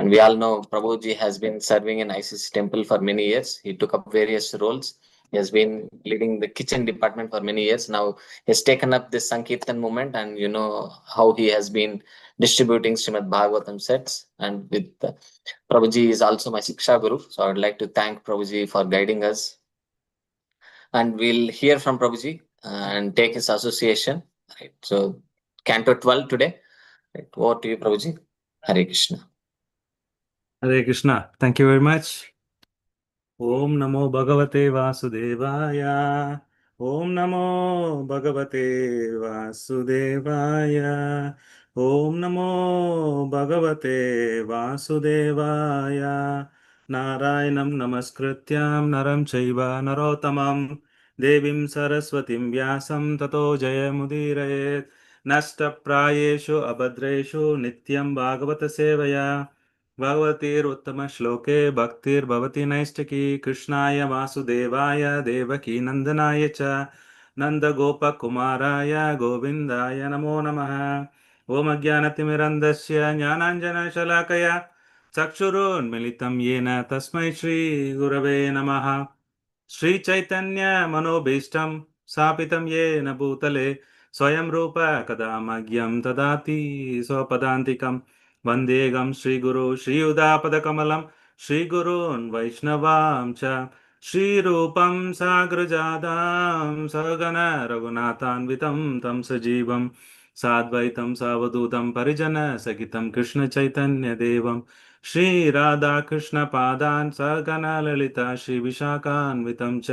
And we all know Prabhuji has been serving in ICC temple for many years. He took up various roles. He has been leading the kitchen department for many years. Now he has taken up this Sankirtan movement, and you know how he has been distributing Srimad Bhagavatam sets. And with Prabhuji is also my Siksha Guru. So I would like to thank Prabhuji for guiding us. And we'll hear from Prabhuji and take his association. Right. So Canto 12 today. Right. Over to you, Prabhuji. Hare Krishna. Hare Krishna. Thank you very much. Om Namo Bhagavate Vasudevaya. Om Namo Bhagavate Vasudevaya. Om Namo Bhagavate Vasudevaya. Narayanam Namaskrityam Naram Chaiva Narottamam Devim Saraswatim Vyasam Tato Jayamudiraye Nashtaprayeshu Abhadreshu Nityam Bhagavata Sevaya भगवतीरुत्तमश्लोके भक्तिर्भवति नैष्टिकी कृष्णाय वासुदेवाय देवकी नन्दनाय च नन्दगोपकुमाराय गोविन्दाय नमो नमः ॐ अज्ञानतिमिरन्धस्य ज्ञानाञ्जनशलाकया चक्षुरुन्मिलितं येन तस्मै श्रीगुरवे नमः श्रीचैतन्यमनोभीष्टं स्थापितं येन भूतले स्वयं रूप कदा मह्यं ददाति स्वपदान्तिकम् वन्देऽहं श्रीगुरो श्रीयुधापदकमलं श्रीगुरून् वैष्णवां च श्रीरूपं साग्रजादां सगण रघुनाथान्वितं तं सजीवं साद्वैतं सावधूतं परिजनसहितं कृष्णचैतन्यदेवं श्रीराधाकृष्णपादान् सगण ललिता श्रीविशाखान्वितं च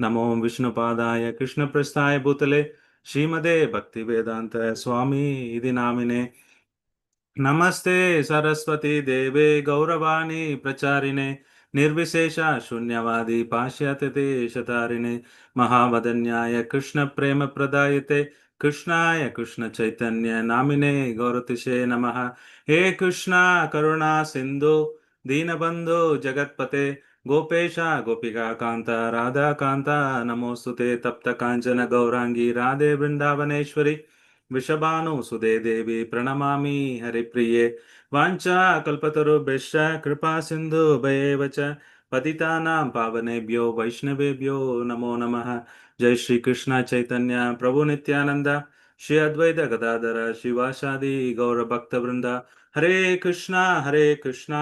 नमो विष्णुपादाय कृष्णप्रस्थाय भूतले श्रीमदे भक्तिवेदान्त स्वामी इति नामिने नमस्ते सरस्वती देवे गौरवाणी प्रचारिणे निर्विशेष शून्यवादी पाश्चात्यदेशतारिणे महावदन्याय कृष्ण प्रेम प्रदायते कृष्णाय कृष्ण चैतन्य नामिने गौरतिशे नमः हे कृष्णा करुणा सिंधु दीनबंधु जगत्पते गोपेश गोपिका कांता राधा कांता नमोस्तुते तप्त कांचन गौरांगी राधे वृंदावनेश्वरी वृषभानु सुदे देवी प्रणमामि हरिप्रिये वाञ्छा कल्पतरुभ्यश्च कृपा सिन्धु भयेव च पतितानां पावनेभ्यो वैष्णवेभ्यो नमो नमः जय श्री कृष्ण चैतन्य प्रभु नित्यानंद श्री अद्वैत गदाधर शिवासादि गौर भक्त वृंद हरे कृष्णा कृष्ण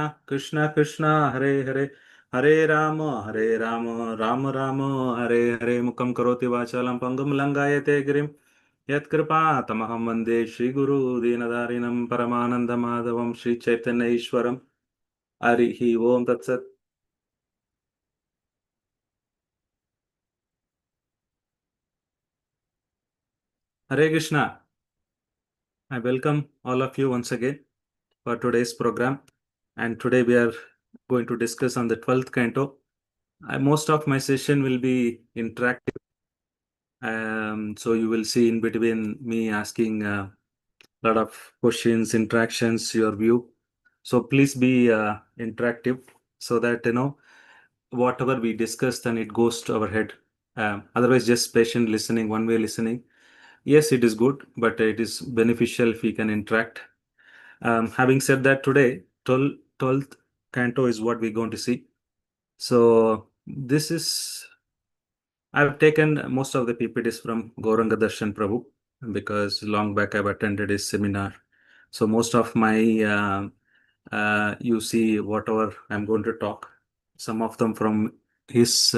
कृष्ण हरे हरे हरे राम राम राम हरे हरे मुखं करोति वाचालं पंगुं लङ्घयते गिरिं यत्कृपातमहं वन्दे श्रीगुरु दीनदारिणं परमानन्दमाधवं श्रीचैतन्य ईश्वरं हरिः ओम तत्सत् Hare Krishna. I welcome all of you once again for today's program, and today we are going to discuss on the 12th canto. Most of my session will be interactive, so you will see in between me asking lot of questions, interactions, your view. So please be interactive so that whatever we discuss, then it goes to our head. Otherwise, just patient listening, one-way listening. Yes, it is good, but it is beneficial if we can interact. Having said that, today, 12th canto is what we're going to see. So this is, I've taken most of the PPTs from Gauranga Darshan Prabhu because long back I've attended his seminar. So most of my, you see whatever I'm going to talk, some of them from his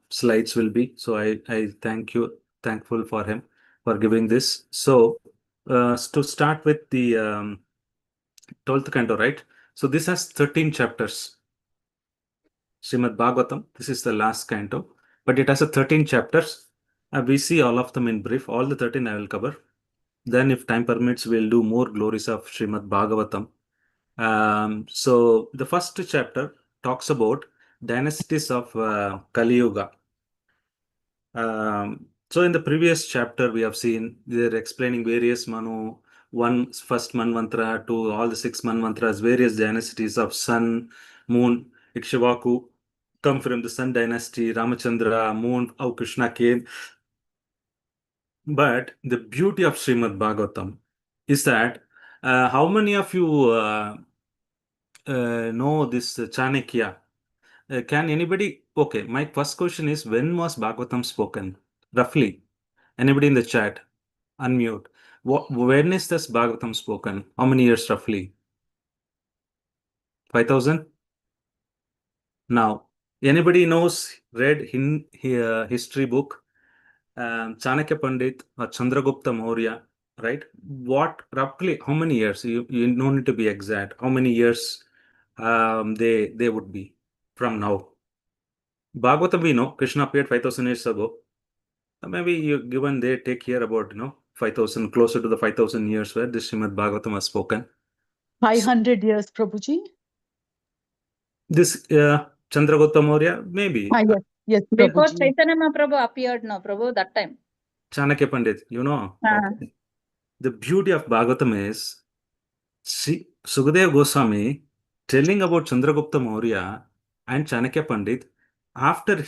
slides will be. So I thankful for him for giving this. So to start with the 12th canto, right? So this has 13 chapters. Srimad Bhagavatam, this is the last canto, but it has a 13 chapters. We see all of them in brief. All the 13 I will cover. Then if time permits, we'll do more glories of Srimad Bhagavatam. So the first chapter talks about dynasties of Kali Yuga. So in the previous chapter, we have seen they're explaining various Manu, first Manvantara to all the 6 Manvantras, various dynasties of sun, moon, Ikshvaku come from the sun dynasty, Ramachandra, moon, how Krishna came. But the beauty of Srimad Bhagavatam is that how many of you know this Chanakya? Can anybody? Okay, my first question is, when was Bhagavatam spoken? Roughly. Anybody in the chat? Unmute. When is this Bhagavatam spoken? How many years roughly? 5,000? Now, anybody knows, read history book, Chanakya Pandit or Chandragupta Maurya, right? What roughly, how many years? You don't need to be exact. How many years they would be from now? Bhagavatam, we know, Krishna appeared 5,000 years ago. Maybe you given they take here about 5,000, closer to the 5,000 years where this Srimad Bhagavatam was spoken. 500 years, Prabhuji. This Chandragupta Maurya, maybe. Yes, yes, Before Prabhuji. Chaitanya Mahaprabhu appeared, no, Prabhu, that time. Chanakya Pandit, you know. Okay. The beauty of Bhagavatam is Sukadeva Goswami telling about Chandragupta Maurya and Chanakya Pandit. After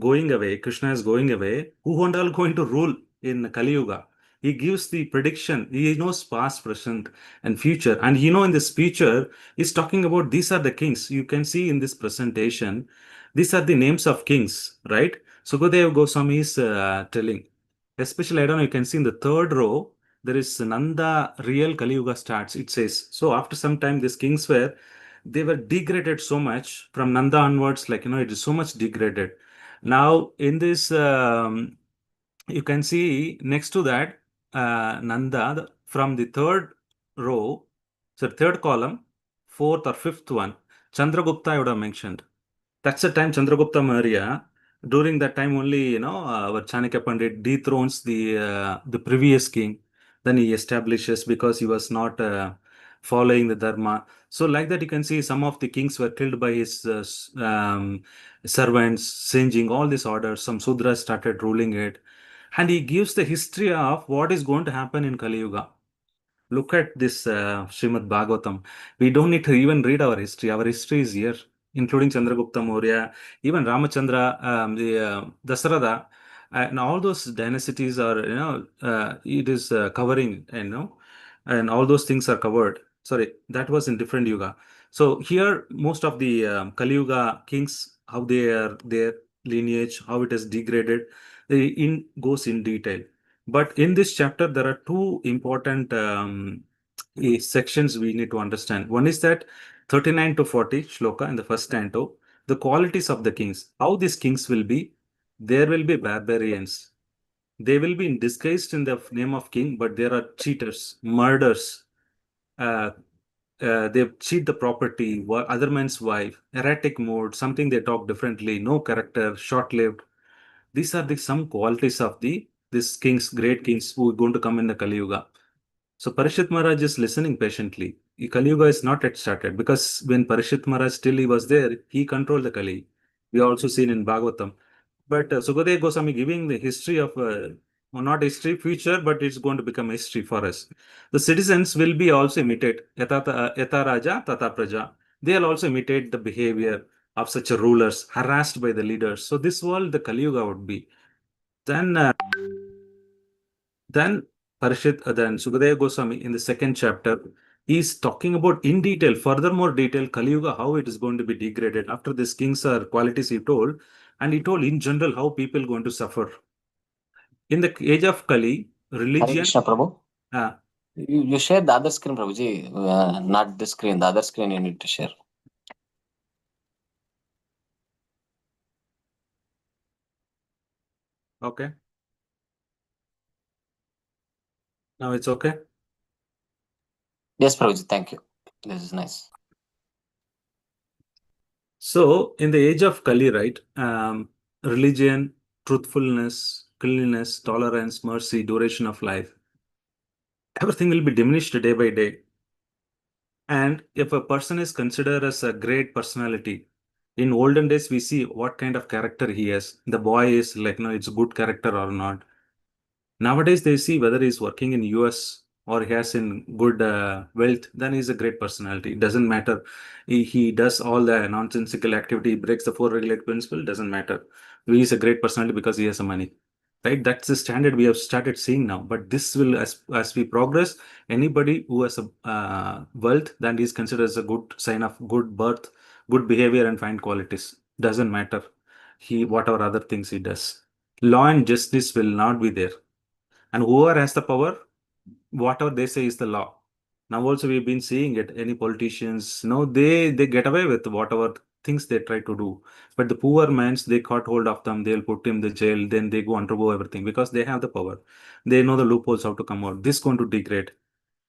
going away, Krishna is going away, who and all going to rule in Kali Yuga? He gives the prediction. He knows past, present, and future. And in this future, he's talking about these are the kings. You can see in this presentation, these are the names of kings, right? Sukadeva Goswami is telling. Especially, I don't know, you can see in the third row, there is Nanda real Kali Yuga starts, it says. So after some time, these kings they were degraded so much from Nanda onwards, it is so much degraded. Now, in this, you can see next to that, Nanda, from the third row, so third column, fourth or fifth one, Chandragupta I would have mentioned. That's the time Chandragupta Maurya. During that time only, our Chanakya Pandit dethrones the previous king. Then he establishes because he was not following the dharma. So like that, you can see some of the kings were killed by his servants, changing all these orders. Some Sudras started ruling it. And he gives the history of what is going to happen in Kali Yuga. Look at this Srimad Bhagavatam. We don't need to even read our history. Our history is here, including Chandragupta Maurya, even Ramachandra, Dasarada, and all those dynasties are, it is covering, and all those things are covered. Sorry, that was in different yuga. So here, most of the Kali Yuga kings, how they are, their lineage, how it is degraded, goes in detail. But in this chapter, there are two important sections we need to understand. One is that 39 to 40 shloka in the first canto, the qualities of the kings, how these kings will be. There will be barbarians. They will be disguised in the name of king, but there are cheaters, murderers. They cheat the property, other man's wife, erratic mood, something they talk differently, no character, short-lived. These are the some qualities of these kings, great kings who are going to come in the Kali Yuga. So Parishit Maharaj is listening patiently. The Kali Yuga is not yet started because when Parishit Maharaj still he was there, he controlled the Kali. We also seen in Bhagavatam. But Sukadeva Goswami giving the history of, not history, future, but it's going to become history for us. The citizens will be also imitate Yata Raja, Tata Praja. They'll also imitate the behavior of such a rulers, harassed by the leaders. So this world, the Kali Yuga would be. Then Parishit, then Sukadeva Goswami in the second chapter is talking about in detail, furthermore detail, Kali Yuga, how it is going to be degraded. After these kings are qualities he told, and he told in general how people going to suffer. In the age of Kali, Hare religion. Krishna, Prabhu. Uh, You share the other screen, Prabhuji. Not this screen. The other screen you need to share. okay. Now it's okay. Yes, Prabhuji. Thank you. This is nice. So in the age of Kali, right, religion, truthfulness, cleanliness, tolerance, mercy, duration of life, everything will be diminished day by day. And if a person is considered as a great personality, in olden days, we see what kind of character he has. The boy is it's good character or not. Nowadays, they see whether he's working in US or he has in good wealth, then he's a great personality. It doesn't matter. He does all the nonsensical activity, breaks the four regulated principle, doesn't matter. He is a great personality because he has some money. right? That's the standard we have started seeing now. But this will, as we progress, anybody who has a wealth, that is considered as a good sign of good birth, good behavior, and fine qualities. Doesn't matter whatever other things he does. Law and justice will not be there, and whoever has the power, whatever they say is the law. Now also we've been seeing it. Any politicians, they get away with whatever things they try to do. But the poor mans, they caught hold of them, they'll put him in the jail, then they go undergo everything because they have the power. They know the loopholes how to come out. This is going to degrade.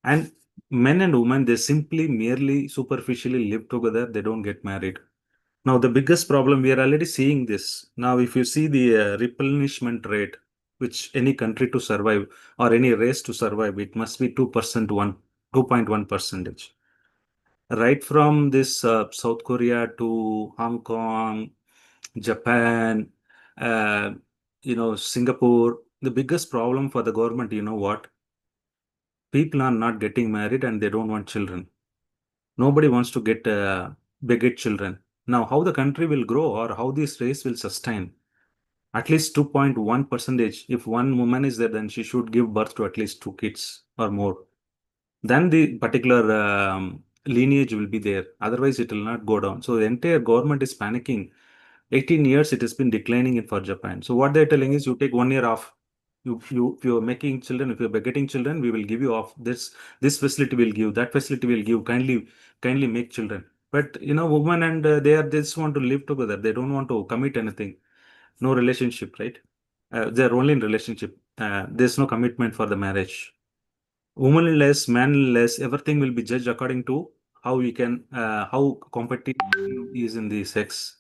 And men and women, they simply merely superficially live together, they don't get married. Now, the biggest problem, we are already seeing this. Now, if you see the replenishment rate, which any country to survive or any race to survive, it must be 2%, 2.1 percentage. Right from this South Korea to Hong Kong, Japan, uh, Singapore, the biggest problem for the government, you know what? People are not getting married and they don't want children. Nobody wants to beget children. Now, how the country will grow or how this race will sustain? At least 2.1 percentage. If one woman is there, then she should give birth to at least two kids or more. Then the particular lineage will be there. Otherwise, it will not go down. So the entire government is panicking. 18 years it has been declining in for Japan. So what they're telling is you take 1 year off. If you're making children, if you're begetting children, we will give you off. This facility will give, that facility will give. Kindly make children. But women and they just want to live together. They don't want to commit anything. No relationship, right? They're only in relationship. There's no commitment for the marriage. Woman-less, man-less, everything will be judged according to how competitive is in the sex.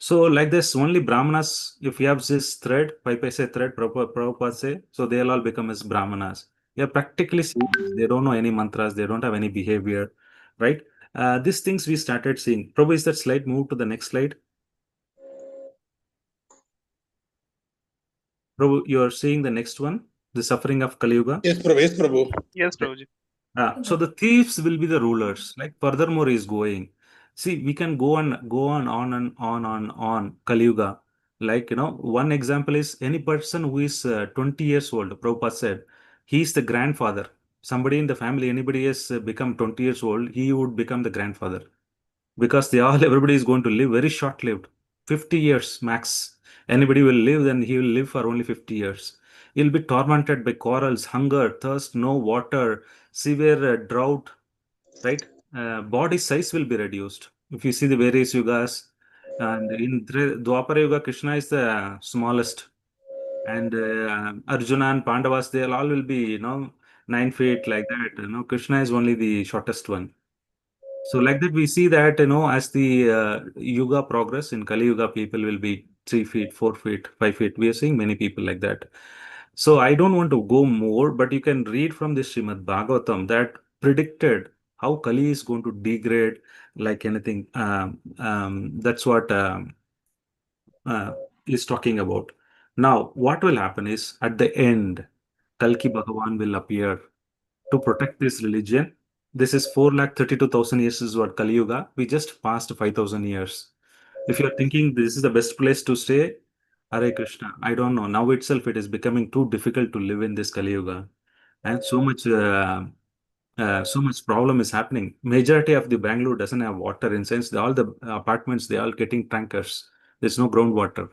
So like this, only Brahmanas, if you have this thread, 5 paise thread, Prabhupada say, so they'll all become as Brahmanas. Yeah, practically seeing this. They don't know any mantras, they don't have any behavior, right? These things we started seeing. Prabhu, is that slide move to the next slide? Prabhu, you're seeing the next one, the suffering of Kali Yuga? Yes, Prabhu. Yes, Prabhu. Yes, Prabhuji. So the thieves will be the rulers. Like furthermore is going. See, we can go on and on Kali Yuga. Like, one example is any person who is 20 years old, Prabhupada said, he is the grandfather. Somebody in the family, anybody has become 20 years old, he would become the grandfather. Because everybody is going to live very short-lived, 50 years max. Anybody will live, then he will live for only 50 years. He'll be tormented by quarrels, hunger, thirst, no water, severe drought, right? Body size will be reduced. If you see the various yugas, and in Dwapara Yuga, Krishna is the smallest, and Arjuna and Pandavas, they all will be, 9 feet like that. Krishna is only the shortest one. So like that, we see that, as the yuga progress in Kali Yuga, people will be 3 feet, 4 feet, 5 feet. We are seeing many people like that. So I don't want to go more, but you can read from this Srimad Bhagavatam that predicted how Kali is going to degrade like anything. That's what is talking about. Now, what will happen is at the end, Kalki Bhagavan will appear to protect this religion. This is 432,000 years is what Kali Yuga. We just passed 5,000 years. If you're thinking this is the best place to stay, Hare Krishna, I don't know. Now itself, it is becoming too difficult to live in this Kali Yuga. And so much problem is happening. Majority of the Bangalore doesn't have water in sense, all the apartments, they are getting tankers. There's no groundwater,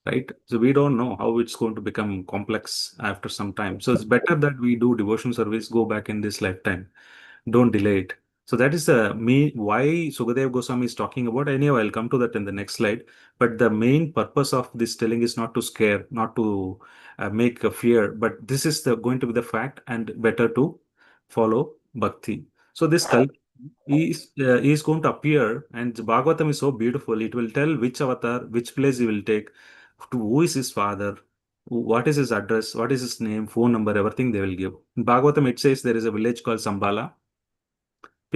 right? So we don't know how it's going to become complex after some time. So it's better that we do devotion service, go back in this lifetime. Don't delay it. So that is why Sukadev Goswami is talking about. Anyway, I'll come to that in the next slide. But the main purpose of this telling is not to scare, not to make a fear, but this is going to be the fact and better to follow bhakti. So this Kalki is going to appear, and Bhagavatam is so beautiful. It will tell which avatar, which place he will take, to who is his father, what is his address, what is his name, phone number, everything they will give. In Bhagavatam, it says there is a village called Sambala.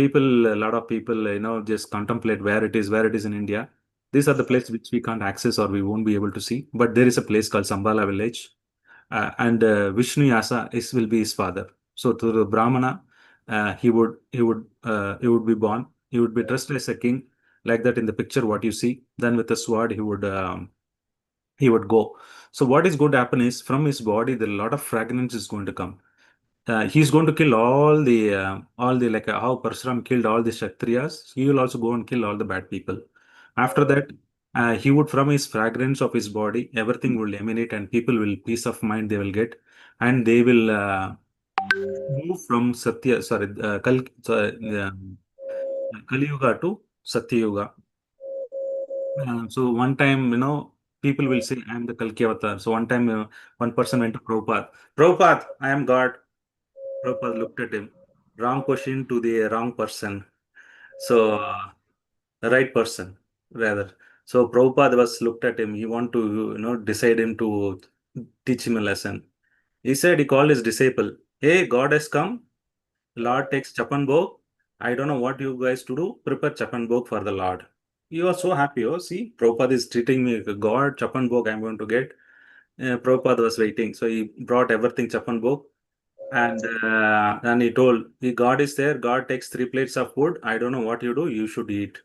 A lot of people, just contemplate where it is in India. These are the places which we can't access or we won't be able to see. But there is a place called Sambala village, and Vishnu Yasa will be his father. So to the Brahmana, he would be born. He would be dressed as a king, like that in the picture what you see. Then with a sword, he would go. So what is going to happen is from his body, there a lot of fragrance is going to come. He's going to kill all the like how Parsuram killed all the Kshatriyas. He will also go and kill all the bad people. After that, he would from his fragrance of his body, everything will emanate, and people will peace of mind they will get, and they will move from Kali Yuga to Satya Yuga. So one time, people will say, "I am the Kalki Avatar." So one time, one person went to Prabhupada. Prabhupada, I am God. Prabhupada looked at him. Wrong question to the wrong person. So the right person, rather. So Prabhupada was looked at him. He want to, decide him to teach him a lesson. He said he called his disciple. Hey, God has come. Lord takes Chapan Bhog. I don't know what you guys to do. Prepare Chapan Bhog for the Lord. You are so happy. Oh, see, Prabhupada is treating me. God, Chapan Bhog, I'm going to get. Prabhupada was waiting. So he brought everything Chapan Bhog. And he told, God is there. God takes 3 plates of food. I don't know what you do. You should eat.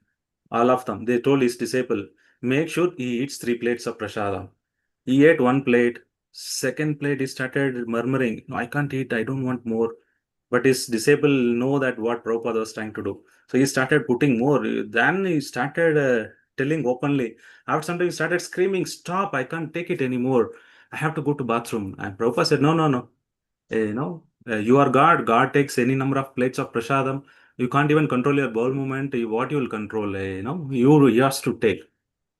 All of them. They told his disciple, make sure he eats 3 plates of prasadam. He ate 1 plate. Second plate, he started murmuring, no, I can't eat. I don't want more. But his disciple know that what Prabhupada was trying to do. So he started putting more. Then he started telling openly. After some time, he started screaming, stop, I can't take it anymore. I have to go to bathroom. And Prabhupada said, no, no, no. You are God. God takes any number of plates of prasadam. You can't even control your bowel movement. What you will control? You has to take.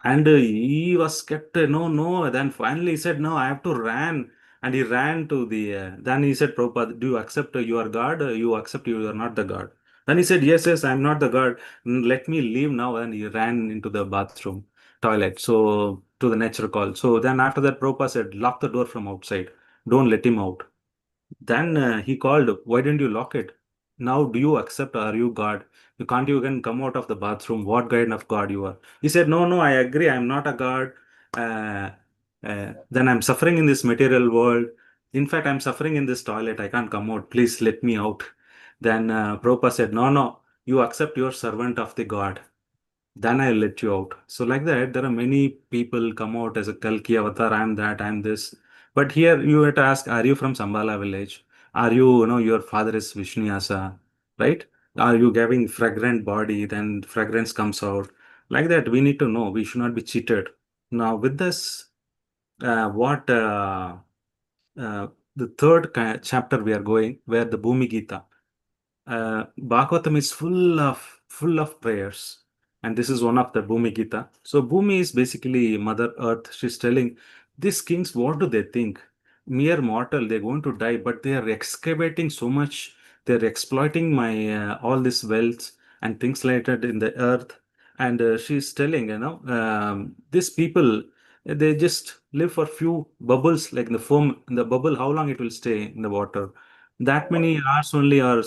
And he was kept, no, no. Then finally he said, no, I have to run. And he ran to the, then he said, Prabhupada, do you accept you are God? You accept you are not the God. Then he said, yes, yes, I'm not the God. Let me leave now. And he ran into the bathroom toilet. So to the nature call. So then after that, Prabhupada said, lock the door from outside. Don't let him out. Then he called, why didn't you lock it? Now do you accept, are you God? You can't even come out of the bathroom. What kind of God you are? He said, no, no, I agree. I'm not a God. Uh, then I'm suffering in this material world. In fact, I'm suffering in this toilet. I can't come out. Please let me out. Then Prabhupada said, no, no, you accept your servant of the God. Then I'll let you out. So like that, there are many people come out as a Kalki avatar. I'm that, I'm this. But here you have to ask, are you from Sambala village? Are you, your father is Vishnuyasa, right? Are you having fragrant body? Then fragrance comes out. Like that, we need to know. We should not be cheated. Now, with this, what the third chapter we are going, where the Bhumi Gita. Bhagavatam is full of prayers, and this is one of the Bhumi Gita. So Bhumi is basically Mother Earth. She's telling these kings, what do they think? Mere mortal, they're going to die, but they are excavating so much. They're exploiting my all this wealth and things like that in the earth. And she's telling, these people, they just live for few bubbles, like the foam in the bubble. How long it will stay in the water? That many hours only, or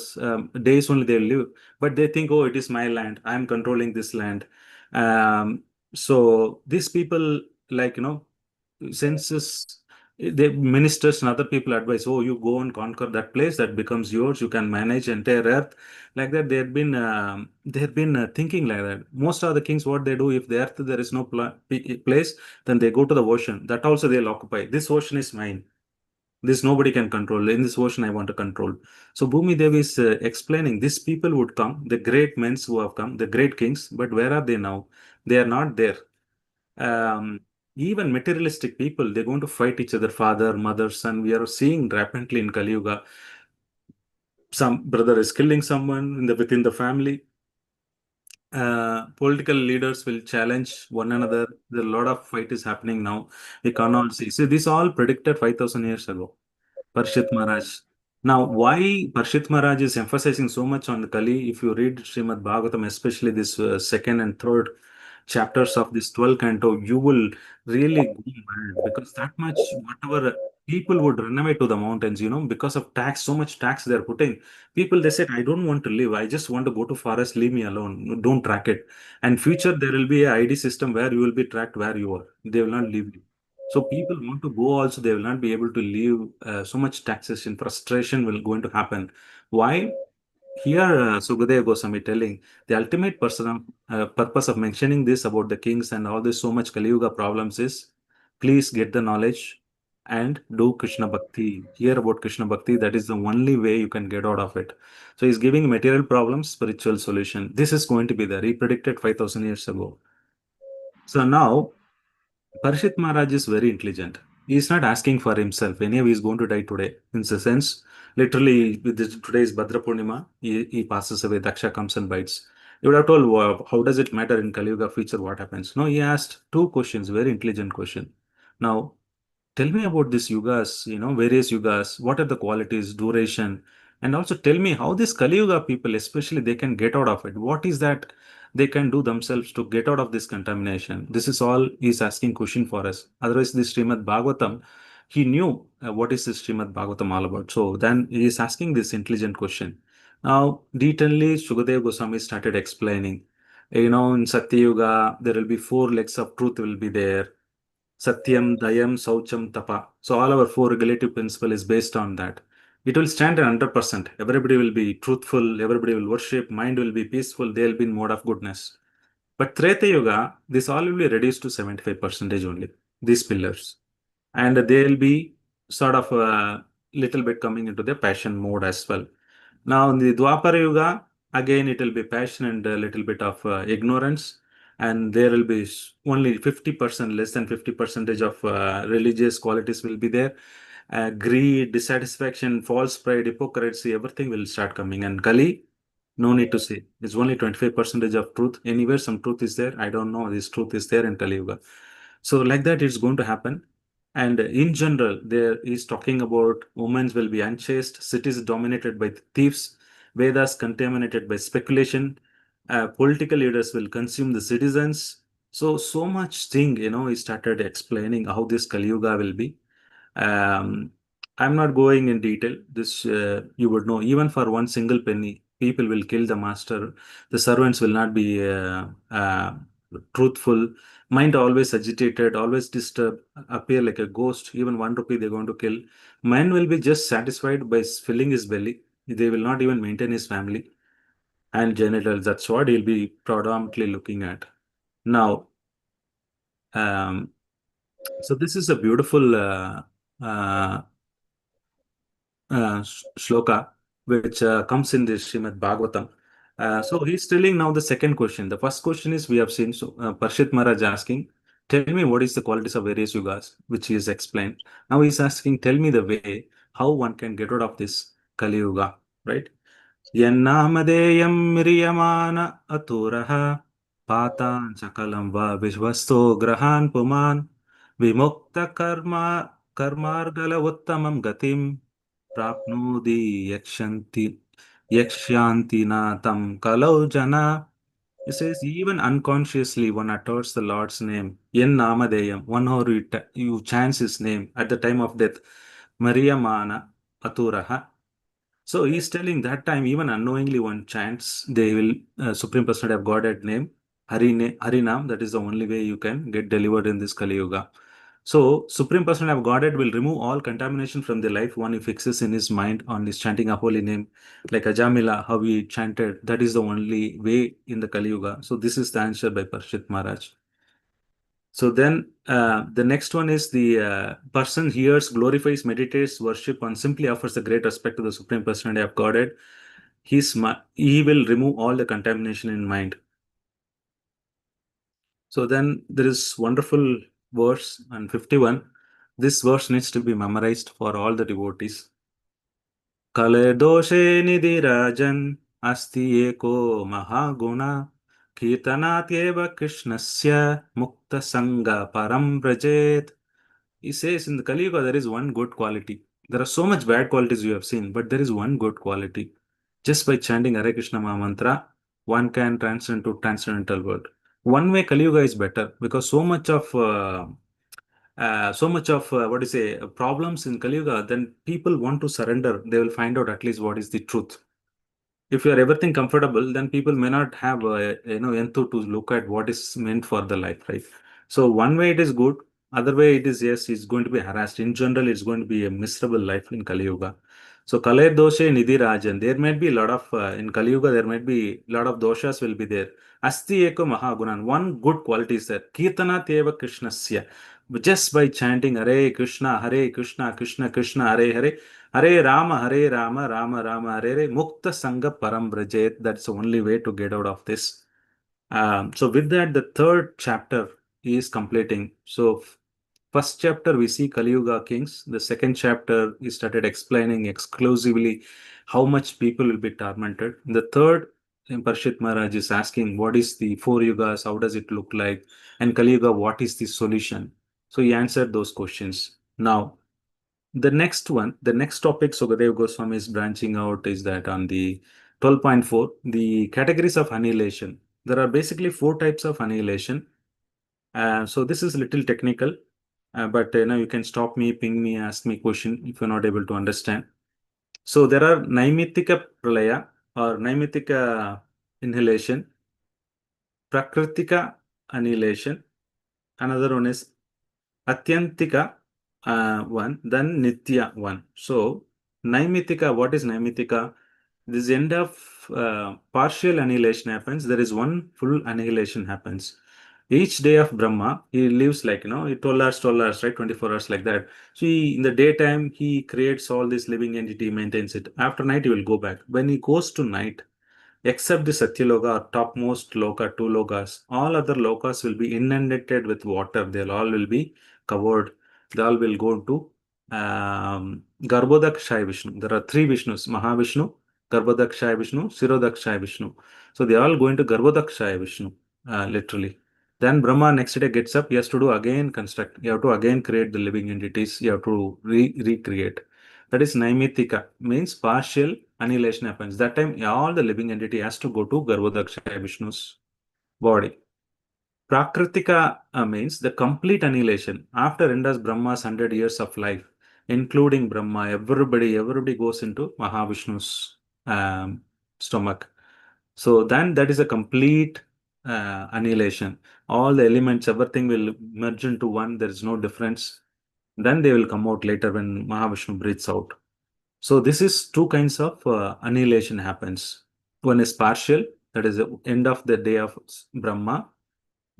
days only they live, but they think, oh, it is my land, I'm controlling this land. So these people, like, census, the ministers and other people advise, oh, you go and conquer that place, that becomes yours, you can manage entire earth. Like that, they had been thinking like that. Most of the kings, what they do, if the earth there is no place, then they go to the ocean. That also they'll occupy. This ocean is mine. This nobody can control. In this ocean, I want to control. So Bhumi Devi is explaining these people would come, the great men who have come, the great kings, but where are they now? They are not there. Um, Even materialistic people, they're going to fight each other, father, mother, son. We are seeing rapidly in Kali Yuga. Some brother is killing someone within the family. Political leaders will challenge one another. There a lot of fight is happening now. We cannot see. So this all predicted 5,000 years ago. Parshit Maharaj. Now, why Parshit Maharaj is emphasizing so much on the Kali? If you read Srimad Bhagavatam, especially this second and third chapters of this 12th canto, you will really go mad, because that much, whatever people would run away to the mountains, because of tax, so much tax they're putting. People, they said, I don't want to live. I just want to go to forest. Leave me alone. Don't track it. And future, there will be a ID system where you will be tracked where you are. They will not leave you. So people want to go also, they will not be able to leave. So much taxation, frustration will going to happen. Why? Here, Sukadeva Goswami telling the ultimate purpose of mentioning this about the kings and all this so much Kali Yuga problems is Please get the knowledge and do Krishna Bhakti. Hear about Krishna Bhakti. That is the only way you can get out of it. So he's giving material problems, spiritual solution. This is going to be there. He predicted 5,000 years ago. So now Parishit Maharaj is very intelligent. He is not asking for himself. Anyway, he is going to die today. In the sense, literally, with this, today is Bhadra Purnima. He passes away. Daksha comes and bites. You would have told, how does it matter in Kali Yuga future? What happens? No, he asked two questions. Very intelligent question. Now, tell me about these yugas, various yugas. What are the qualities, duration, and also tell me how this Kali Yuga people, especially, they can get out of it. What is that they can do themselves to get out of this contamination? This is all he's asking question for us. Otherwise, this Srimad Bhagavatam, he knew what is this Srimad Bhagavatam all about. So then he is asking this intelligent question. Now, detailedly, Shukadev Goswami started explaining. In Satya Yuga, there will be four legs of truth will be there. Satyam, Dayam, Saucham, Tapa. So all our four regulative principle is based on that. It will stand at 100%. Everybody will be truthful. Everybody will worship. Mind will be peaceful. They will be in mode of goodness. But Treta Yuga, this all will be reduced to 75% only. These pillars, and they will be sort of a little bit coming into the passion mode as well. Now in the Dwapara Yuga, again it will be passion and a little bit of ignorance, and there will be only 50%, less than 50% of religious qualities will be there. Greed, dissatisfaction, false pride, hypocrisy, everything will start coming. And Kali, no need to say, it's only 25% of truth. Anywhere some truth is there. I don't know, this truth is there in Kali Yuga. So like that, it's going to happen. And in general, there is talking about women will be unchaste, cities dominated by thieves, Vedas contaminated by speculation, political leaders will consume the citizens. So much thing, he started explaining how this Kali Yuga will be. I'm not going in detail. This you would know. Even for one single penny, people will kill the master. The servants will not be truthful. Mind always agitated, always disturbed, appear like a ghost. Even 1 rupee they're going to kill. Man will be just satisfied by filling his belly. They will not even maintain his family and genitals. That's what he'll be predominantly looking at. Now, so this is a beautiful uh, shloka which comes in this Srimad Bhagavatam. So he's telling now the second question. The first question is we have seen Parshit Maharaj asking, tell me what is the qualities of various yugas, which he has explained. Now he's asking, tell me the way how one can get out of this Kali Yuga, right? Yannamadeyam miriyamana aturaha patan sakalam va vishvasto grahan puman vimukta karmargala uttamam gatim prapnodi yakshanti na tam kalau jana. It says even unconsciously one utters the Lord's name. Yen namadeyam. One hour you chant his name at the time of death. Mariyamana aturaha. So he's telling that time, even unknowingly one chants, they will Supreme Personality of Godhead name, Harinam. That is the only way you can get delivered in this Kali Yuga. So Supreme Personality of Godhead will remove all contamination from the life one he fixes in his mind on his chanting of holy name, like Ajamila, how he chanted. That is the only way in the Kali Yuga. So this is the answer by Parshit Maharaj. So then the next one is the person hears, glorifies, meditates, worship, and simply offers a great respect to the Supreme Personality of Godhead. He will remove all the contamination in mind. So then there is wonderful verse on 51. This verse needs to be memorized for all the devotees. Kale doshe nidhi rajan asti eko mahaguna kirtanatyeva krishnasya mukta sangha param brajet. He says in the Kali Yuga, there is one good quality. There are so much bad qualities you have seen, but there is one good quality. Just by chanting Hare Krishna Maha Mantra, one can transcend to transcendental world. One way Kali Yuga is better because so much of what do you say problems in Kali Yuga, then people want to surrender. They will find out at least what is the truth. If you are everything comfortable, then people may not have enthu to look at what is meant for the life, right? So one way it is good, other way it is yes, it's going to be harassed. In general, it's going to be a miserable life in Kali Yuga. So Kaler doshe nidhi rajan. There might be a lot of in Kali Yuga. There might be a lot of doshas will be there. Asti eko mahagunan. One good quality is there. Kirtana teva Krishnasya. Just by chanting Hare Krishna, Krishna Krishna, Hare Hare, Hare Rama, Rama Rama, Hare Hare, Mukta Sangha Param Brajet. That's the only way to get out of this. So with that, the third chapter is completing. So first chapter we see Kali Yuga kings. The second chapter he started explaining exclusively how much people will be tormented. The third, Parshit Maharaj is asking what is the four yugas, how does it look like, and Kali Yuga, what is the solution? So he answered those questions. Now the next one, the next topic Sukadev Goswami is branching out is that on the 12.4, the categories of annihilation. There are basically four types of annihilation. So this is a little technical, but now you can stop me, ping me, ask me question if you're not able to understand. So there are Naimitika Pralaya or Naimitika inhalation, Prakritika annihilation. Another one is Atyantika one, then Nitya one. So Naimitika, what is Naimitika? This end of partial annihilation happens. There is one full annihilation happens. Each day of Brahma, he lives like, 12 hours, right? 24 hours like that. So in the daytime, he creates all this living entity, maintains it. After night, he will go back. When he goes to night, except the Satyaloka or topmost loka, two lokas, all other lokas will be inundated with water. They'll all will be covered. They all will go to Garbhodakshaya Vishnu. There are three Vishnus, Mahavishnu, Garbhodakshaya Vishnu, Sirodakshaya Vishnu. So they all go into Garbhodakshaya Vishnu, literally. Then Brahma next day gets up, he has to do again construct. You have to again create the living entities. You have to recreate. That is Naimitika, means partial annihilation happens. That time, all the living entity has to go to Garbhodakshaya Vishnu's body. Prakritika means the complete annihilation. After enters Brahma's 100 years of life, including Brahma, everybody goes into Mahavishnu's stomach. So then that is a complete annihilation. All the elements, everything will merge into one. There is no difference. Then they will come out later when Mahavishnu breathes out. So this is two kinds of annihilation happens. One is partial, that is the end of the day of Brahma,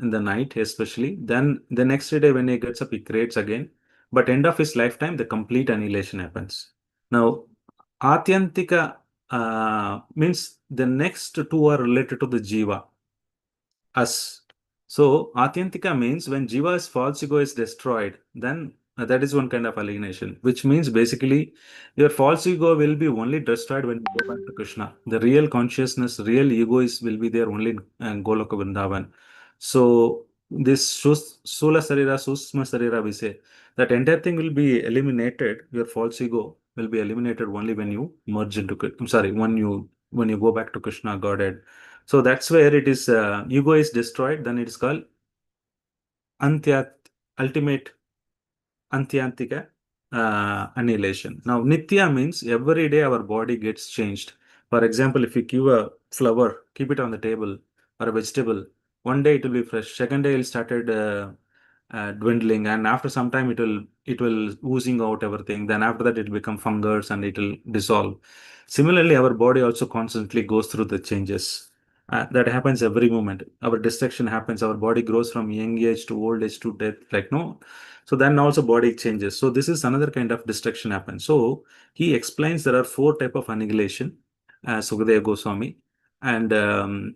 in the night especially. Then the next day when he gets up, he creates again. But end of his lifetime, the complete annihilation happens. Now, Atyantika means the next two are related to the Jiva, us. So Atyantika means when Jiva's false ego is destroyed, then that is one kind of alienation, which means basically your false ego will be only destroyed when you go back to Krishna. The real consciousness, real ego will be there only in Goloka Vrindavan. So this Sula Sarira, Susma Sarira, we say that entire thing will be eliminated. Your false ego will be eliminated only when you merge into, I'm sorry, when you go back to Krishna, Godhead. So that's where it is, ego is destroyed, then it is called ultimate Antyantika annihilation. Now, Nitya means every day our body gets changed. For example, if you give a flower, keep it on the table, or a vegetable, one day it will be fresh, second day it started dwindling, and after some time it will oozing out everything. Then after that it will become fungus and it will dissolve. Similarly, our body also constantly goes through the changes. That happens every moment. Our destruction happens. Our body grows from young age to old age to death. Like no, so then also body changes. So this is another kind of destruction happens. So he explains there are four type of annihilation, Sukadeva Goswami. And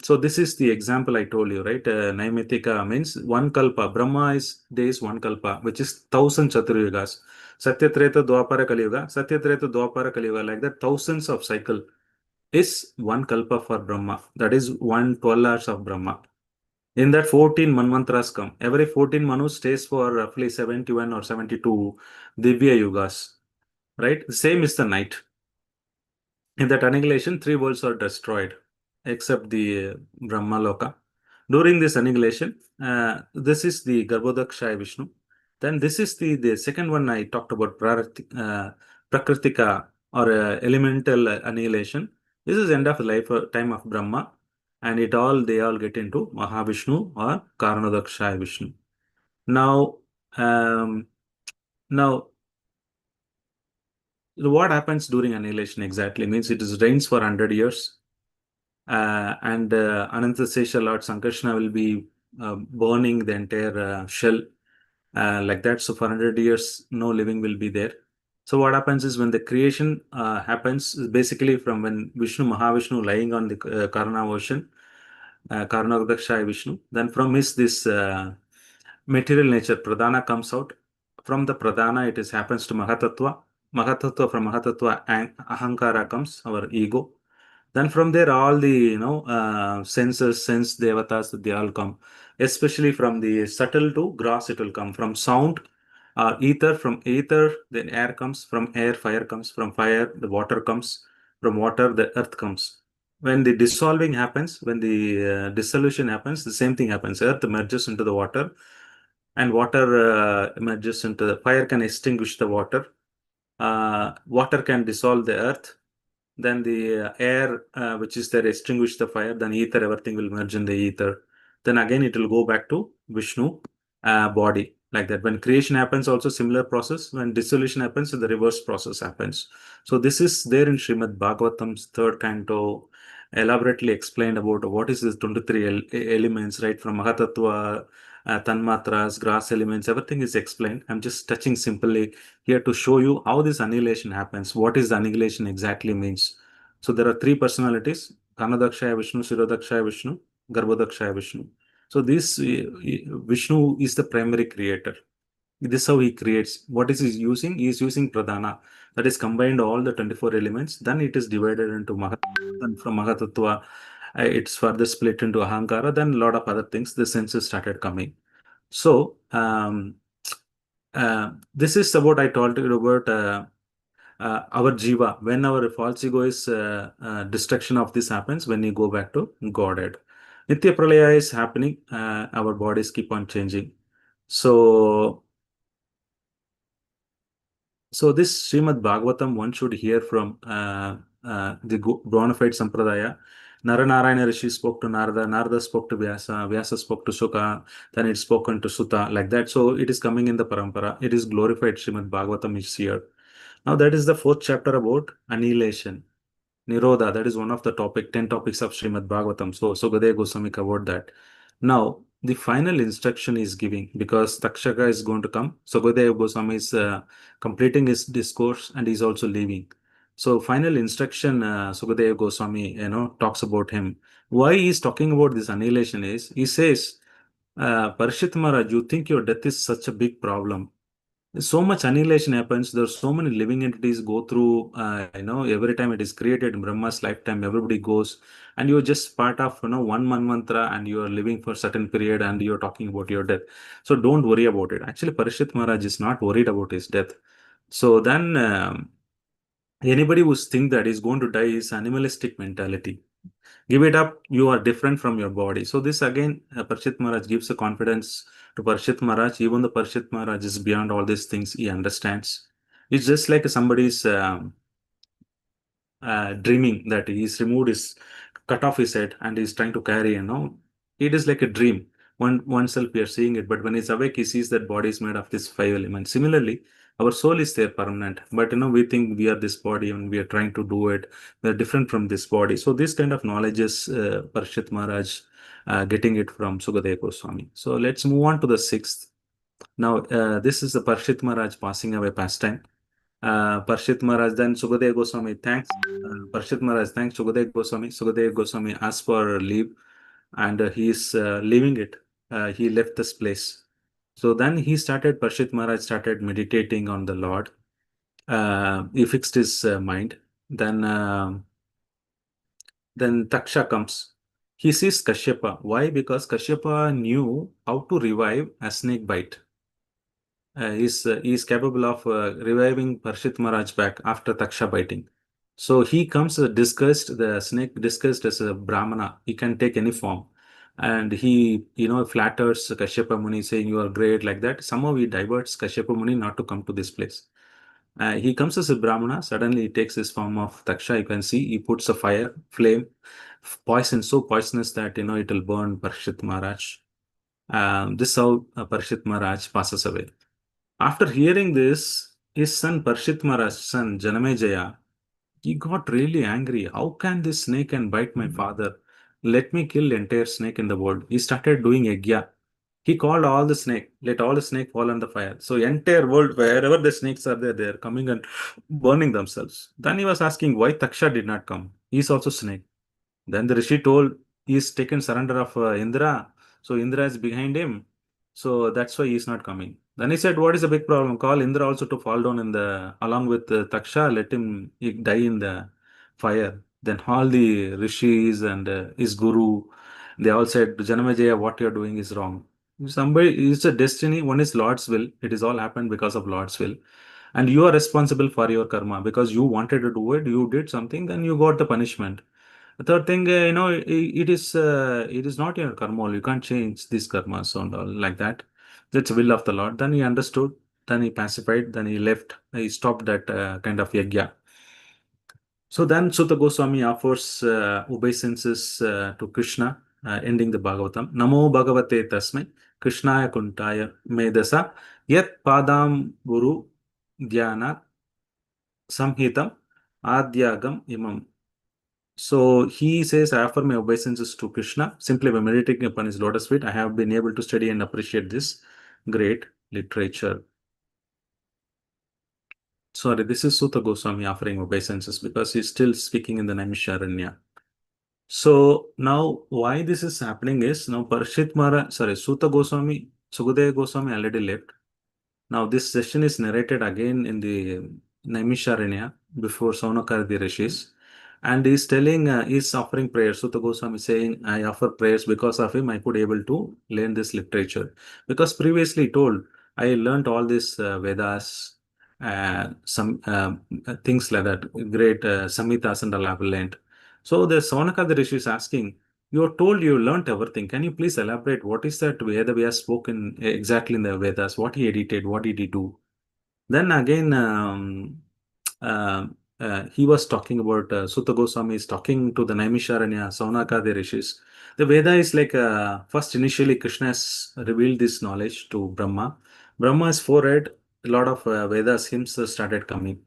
so this is the example I told you, right? Naimitika means one kalpa. Brahma is days one kalpa, which is 1,000 Chaturyugas. Satyatreta Dwapara Kali Yuga, Satyatreta Dwapara Kali Yuga, like that, thousands of cycle is one kalpa for Brahma. That is 12 hours of Brahma. In that 14 manvantras come. Every 14 manu stays for roughly 71 or 72 Divya Yugas. Right? Same is the night. In that annihilation, three worlds are destroyed except the Brahma Loka. During this annihilation, this is the Garbhodakshaya Vishnu. Then this is the second one I talked about, Prakritika or elemental annihilation. This is end of the life time of Brahma, and they all get into Mahavishnu or Karanodakshaya Vishnu. Now, now what happens during annihilation exactly means it is rains for 100 years. And Anantasesha Lord Sankarshana will be burning the entire shell like that. So for 100 years, no living will be there. So what happens is when the creation happens, is basically from when Vishnu, Mahavishnu lying on the Karna ocean, Karnavdakshaya Vishnu, then from his this material nature, Pradhana comes out. From the Pradhana, it is happens to Mahatattva. Mahatattva, from Mahatattva, Ahankara comes, our ego. Then from there, all the senses, sense devatas, they all come. Especially from the subtle to gross, it will come. From sound, ether, from ether, then air comes. From air, fire comes. From fire, the water comes. From water, the earth comes. When the dissolving happens, when the dissolution happens, the same thing happens. Earth merges into the water, and water merges into the fire can extinguish the water. Water can dissolve the earth. Then the air, which is there, extinguish the fire. Then ether, everything will merge in the ether. Then again, it will go back to Vishnu body, like that. When creation happens, also similar process. When dissolution happens, the reverse process happens. So this is there in Srimad Bhagavatam's third canto, elaborately explained about what is this 23 elements, right? From Mahatattva, Tanmatras, grass elements, everything is explained. I'm just touching simply here to show you how this annihilation happens. What is the annihilation exactly means? So there are three personalities: Kanadakshaya Vishnu, Shirodakshaya Vishnu, Garbhodakshaya Vishnu. So this Vishnu is the primary creator. This is how he creates. What is he using? He is using Pradhana. That is combined all the 24 elements. Then it is divided into Mahatattva. And from Mahatattva, it's further split into Ahankara. Then a lot of other things. The senses started coming. So this is about I told you about our jiva. When our false ego is destruction of this happens, when you go back to Godhead. Nitya Pralaya is happening. Our bodies keep on changing. So this Srimad Bhagavatam one should hear from the bona fide Sampradaya. Naranarayana Rishi spoke to Narada, Narada spoke to Vyasa, Vyasa spoke to Sukha, then it's spoken to Sutta, like that. So it is coming in the parampara. It is glorified Srimad Bhagavatam is here. Now that is the fourth chapter about annihilation. Nirodha, that is one of the 10 topics of Srimad Bhagavatam. So Sukadeva Goswami covered that. Now, the final instruction is giving because Takshaka is going to come. Sukadeva Goswami is completing his discourse and he's also leaving. So final instruction, Sukadeva Goswami, talks about him. Why he's talking about this annihilation is, he says, Parishit Maharaj, you think your death is such a big problem. So much annihilation happens. There's so many living entities go through, every time it is created in Brahma's lifetime, everybody goes, and you're just part of, one mantra, and you are living for a certain period, and you're talking about your death. So don't worry about it. Actually, Parishit Maharaj is not worried about his death. So then, anybody who thinks that he's going to die is animalistic mentality. Give it up, you are different from your body. So this again, Parishit Maharaj gives a confidence to Parishit Maharaj. Even the Parishit Maharaj is beyond all these things, he understands. It's just like somebody's dreaming that he's removed his, cut off his head and he's trying to carry, it is like a dream. Oneself we are seeing it, but when he's awake, he sees that body is made of these 5 elements. Similarly, our soul is there permanent, but we think we are this body and we are trying to do it. We're different from this body. So this kind of knowledge is Parishit Maharaj getting it from Sukadeva Goswami. So let's move on to the 6th. Now, this is the Parishit Maharaj passing away pastime. Parishit Maharaj, then Sukadeva Goswami thanks. Parishit Maharaj thanks Sukadeva Goswami. Sukadeva Goswami asks for leave and he is leaving it. He left this place. So then Parishit Maharaj started meditating on the Lord. He fixed his mind. Then Taksha comes. He sees Kashyapa. Why? Because Kashyapa knew how to revive a snake bite. He's capable of reviving Parishit Maharaj back after Taksha biting. So he comes disguised, the snake disguised as a Brahmana. He can take any form. And he, flatters Kashyapa Muni saying, you are great, like that. Somehow he diverts Kashyapa Muni not to come to this place. He comes as a Brahmana. Suddenly he takes his form of Taksha. You can see he puts a fire, flame, poison, so poisonous that, it will burn Parishit Maharaj. This is how Parishit Maharaj passes away. After hearing this, his son Parshit Maharaj's son Janamejaya, he got really angry. How can this snake can bite my father? Let me kill entire snake in the world. He started doing yajna. He called all the snake, let all the snake fall on the fire. So entire world, wherever the snakes are there, they are coming and burning themselves. Then he was asking why Taksha did not come. He's also snake. Then the Rishi told he's taken surrender of Indra. So Indra is behind him. So that's why he's not coming. Then he said, what is the big problem? Call Indra also to fall down in the, along with Taksha, let him he die in the fire. Then all the rishis and his guru, they all said, Janamejaya, what you're doing is wrong. Somebody, it's a destiny. One is Lord's will. It is all happened because of Lord's will. And you are responsible for your karma because you wanted to do it. You did something, then you got the punishment. The third thing, it is not your karma. You can't change these karmas and all like that. That's the will of the Lord. Then he understood. Then he pacified. Then he left. He stopped that kind of yajna. So then Sutta Goswami offers obeisances to Krishna, ending the Bhagavatam. Namo Bhagavate Tasmai Krishnaya Kuntaya Medasa Yat Padam Guru Dhyana Samhitam Adyagam Imam. So he says, I offer my obeisances to Krishna simply by meditating upon his lotus feet. I have been able to study and appreciate this great literature. Sorry, this is Sutta Goswami offering obeisances because he's still speaking in the Naimisharanya. So now why this is happening is now Sutta Goswami, Sukadeva Goswami already left. Now this session is narrated again in the Naimisharanya before Saunakari Rishis. And he's telling, he's offering prayers. Sutta Goswami saying, I offer prayers because of him, I could able to learn this literature. Because previously told, I learned all these Vedas, some things like that, great Samhitas and all I have learned. So the Saunakari Rishi is asking, you're told you learned everything. Can you please elaborate what is that Veda we have spoken exactly in the Vedas? What he edited? What did he do? Then again, he was talking about Sutta Goswami is talking to the Naimisharanya, Saunakadi Rishis. The Veda is like first initially Krishna has revealed this knowledge to Brahma. Brahma's forehead, a lot of Vedas hymns started coming.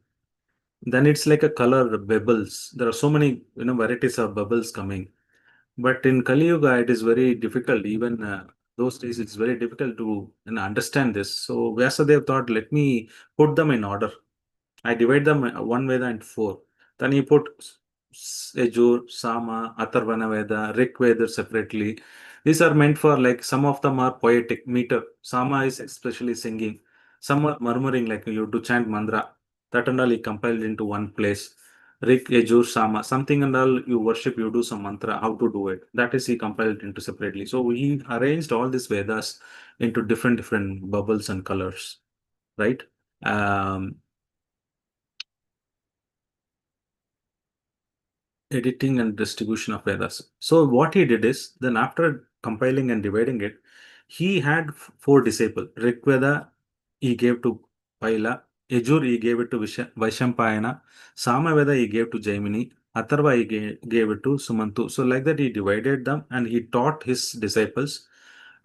Then it's like a color bubbles. There are so many varieties of bubbles coming. But in Kali Yuga, it is very difficult. Even those days, it's very difficult to understand this. So Vyasadeva thought, let me put them in order. I divide them one Veda into four. Then he put Yajur, Sama, Atharvana Veda, Rik Veda separately. These are meant for like some of them are poetic meter. Sama is especially singing. Some are murmuring like you do chant mantra. That and all he compiled into one place. Rik, Yajur, Sama, something and all you worship, you do some mantra, how to do it. That is he compiled into separately. So he arranged all these Vedas into different bubbles and colors, right? Editing and distribution of Vedas. So what he did is, then after compiling and dividing it, he had four disciples. Rigveda he gave to Paila, Yajur he gave it to Vaishampayana, Samaveda he gave to Jaimini, Atharva he gave it to Sumantu. So like that he divided them and he taught his disciples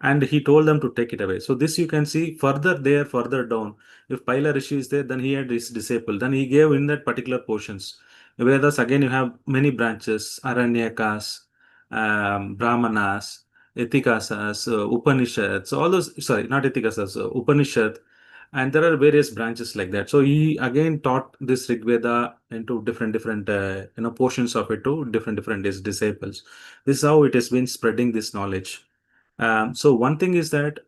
and he told them to take it away. So this you can see further down. If Paila Rishi is there, then he had his disciple. Then he gave in that particular portions. Vedas, again, you have many branches, Aranyakas, Brahmanas, Etikasas, Upanishads, all those, sorry, not Etikasas, Upanishad, and there are various branches like that. So he again taught this Rig Veda into different portions of it to different his disciples. This is how it has been spreading this knowledge. So one thing is that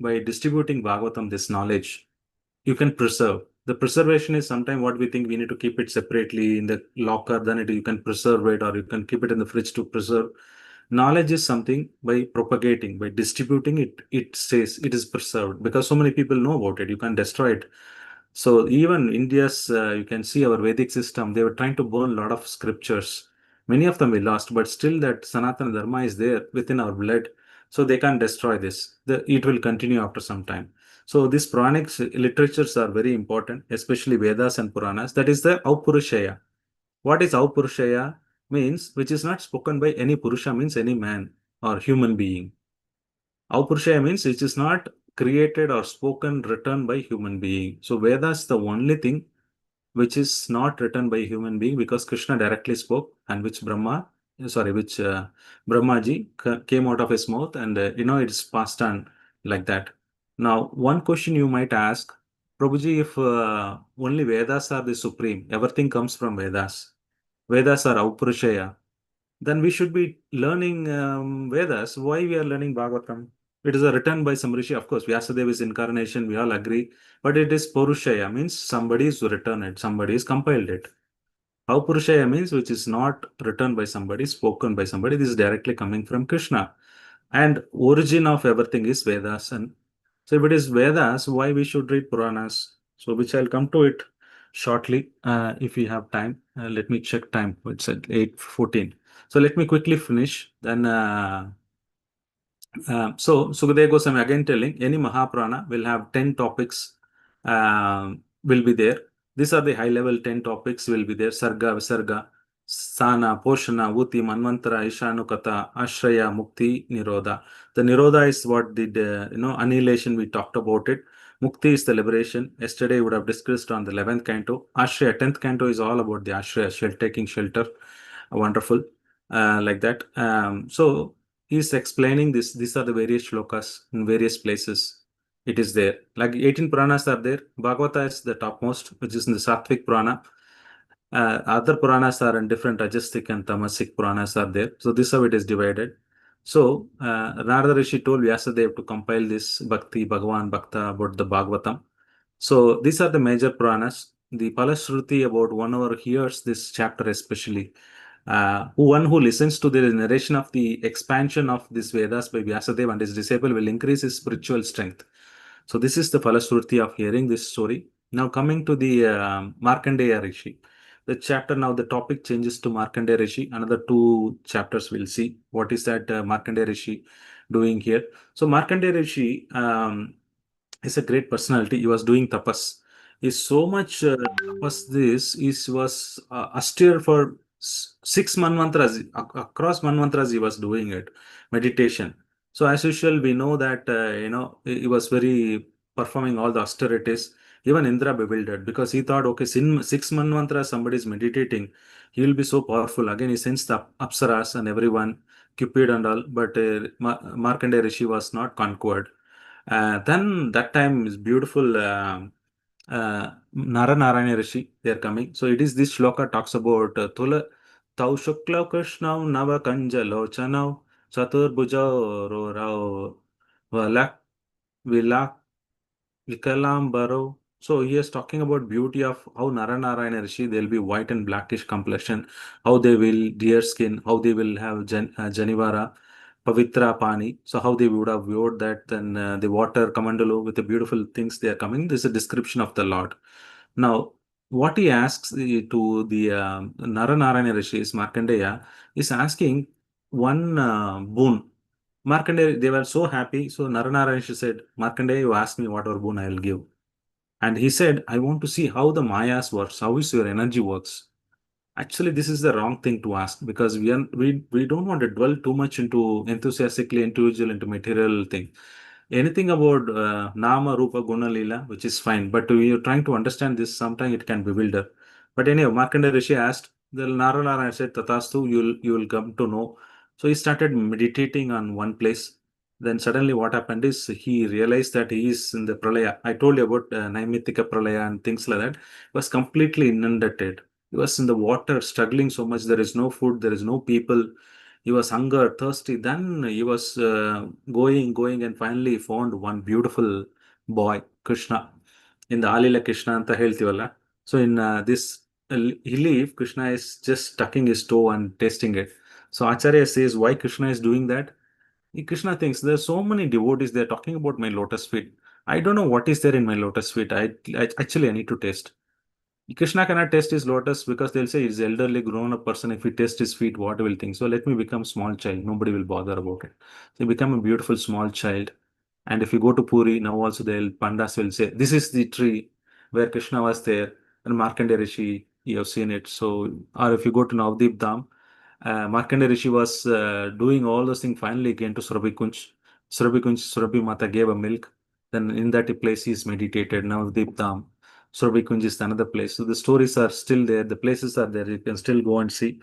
by distributing Bhagavatam, this knowledge, you can preserve. The preservation is sometimes what we think we need to keep it separately in the locker, then you can preserve it, or you can keep it in the fridge to preserve. Knowledge is something by propagating, by distributing it, it stays, it is preserved because so many people know about it. You can destroy it. So even India's, you can see our Vedic system, they were trying to burn a lot of scriptures. Many of them we lost, but still that Sanatana Dharma is there within our blood. So they can't destroy this. It will continue after some time. So these Puranic literatures are very important, especially Vedas and Puranas. That is the Aupurushaya. What is Aupurushaya? Means which is not spoken by any Purusha, means any man or human being. Aupurushaya means which is not created or spoken, written by human being. So Vedas is the only thing which is not written by human being, because Krishna directly spoke, and which Brahmaji came out of his mouth, and it's passed on like that. Now, one question you might ask, Prabhuji, if only Vedas are the supreme, everything comes from Vedas. Vedas are Aupurushaya, then we should be learning Vedas. Why we are learning Bhagavatam? It is written by some rishi. Of course, Vyasadeva is incarnation, we all agree. But it is Purushaya, means somebody is written it, somebody is compiled it. How Purushaya means which is not written by somebody, spoken by somebody. This is directly coming from Krishna. And origin of everything is Vedas. And so if it is Vedas, why we should read Puranas? So which I'll come to it shortly if we have time. Let me check time. It's at 8:14. So let me quickly finish. Then so Sukadeva Goswami again telling any Mahaprana will have 10 topics will be there. These are the high level 10 topics will be there. Sarga, Visarga, Sana, Poshana, Uti, Manvantara, Ishanukata, Ashraya, Mukti, Nirodha. The Nirodha is what did, annihilation, we talked about it. Mukti is the liberation. Yesterday we would have discussed on the 11th canto. Ashraya, 10th canto is all about the Ashraya, taking shelter. Wonderful. Like that. So he's explaining this. These are the various shlokas in various places. It is there. Like 18 Puranas are there. Bhagavata is the topmost, which is in the Sattvic Purana. Other Puranas are in different Rajasic and Tamasic Puranas are there. So this is how it is divided. So Narada Rishi told Vyasadeva to compile this Bhakti, Bhagavan, Bhakta about the Bhagavatam. So these are the major Puranas. The Palashruti about 1 hour hears this chapter especially. One who listens to the narration of the expansion of this Vedas by Vyasadeva and his disciple will increase his spiritual strength. So this is the Palashruti of hearing this story. Now coming to the Markandeya Rishi. The chapter now, the topic changes to Markandeya Rishi. Another 2 chapters we'll see. What is that Markandeya Rishi doing here? So Markandeya Rishi is a great personality. He was doing tapas. Is so much tapas this is was austere for 6 manvantras. Across manvantras he was doing it. Meditation. So as usual, we know that he was very performing all the austerities. Even Indra bewildered because he thought, okay, in 6 manvantras somebody is meditating, he will be so powerful. Again, he sensed the apsaras and everyone, Cupid and all, but Markandeya Rishi was not conquered. Then that time is beautiful. Nara Narayana Rishi, they are coming. So it is this shloka talks about Tula Tau Shukla Krishnau Nava Kanja Lochanau Chatur Bujao Rao Valak Vilak Vikalambaro. So he is talking about beauty of how Naranarayana Rishi, they'll be white and blackish complexion, how they will deer skin, how they will have Janivara, Pavitra Pani. So how they would have wore that, then the water Kamandalu with the beautiful things they are coming. This is a description of the Lord. Now, what he asks to the Naranarayana Rishi is Markandeya is asking one boon. Markandeya, they were so happy. So Naranarayana said, Markandeya, you ask me whatever boon I will give. And he said, I want to see how the Mayas works, how is your energy works. Actually, this is the wrong thing to ask because we don't want to dwell too much into enthusiastically individual into material thing. Anything about Nama, Rupa, Guna, Lila, which is fine. But when you're trying to understand this, sometimes it can bewilder. But anyway, Markandeya Rishi asked, the Narayana said, Tatastu, you will come to know. So he started meditating on one place. Then suddenly what happened is he realized that he is in the Pralaya. I told you about Naimitika Pralaya and things like that. It was completely inundated. He was in the water, struggling so much. There is no food, there is no people. He was hunger, thirsty. Then he was going, and finally found one beautiful boy, Krishna, in the Alila Krishna anta ಹೇಳ್ತೀವಲ್ಲ. So in this leaf, Krishna is just tucking his toe and tasting it. So Acharya says, why Krishna is doing that? Krishna thinks there's so many devotees, they're talking about my lotus feet. I don't know what is there in my lotus feet. Actually, I need to taste. Krishna cannot test his lotus because they'll say he's elderly grown up person. If he tests his feet, what will think? So let me become small child. Nobody will bother about it. So become a beautiful small child. And if you go to Puri, now also they'll pandas will say, this is the tree where Krishna was there. And Markandeya Rishi, you have seen it. So, or if you go to Navdeep Dham, Markandeya Rishi was doing all those things. Finally, came to Surabhi Kunj. Surabhi Kunj, Surabhi Mata gave a milk. Then in that place he is meditated. Now Deep Dham, Surabhi Kunj is another place. So the stories are still there. The places are there. You can still go and see.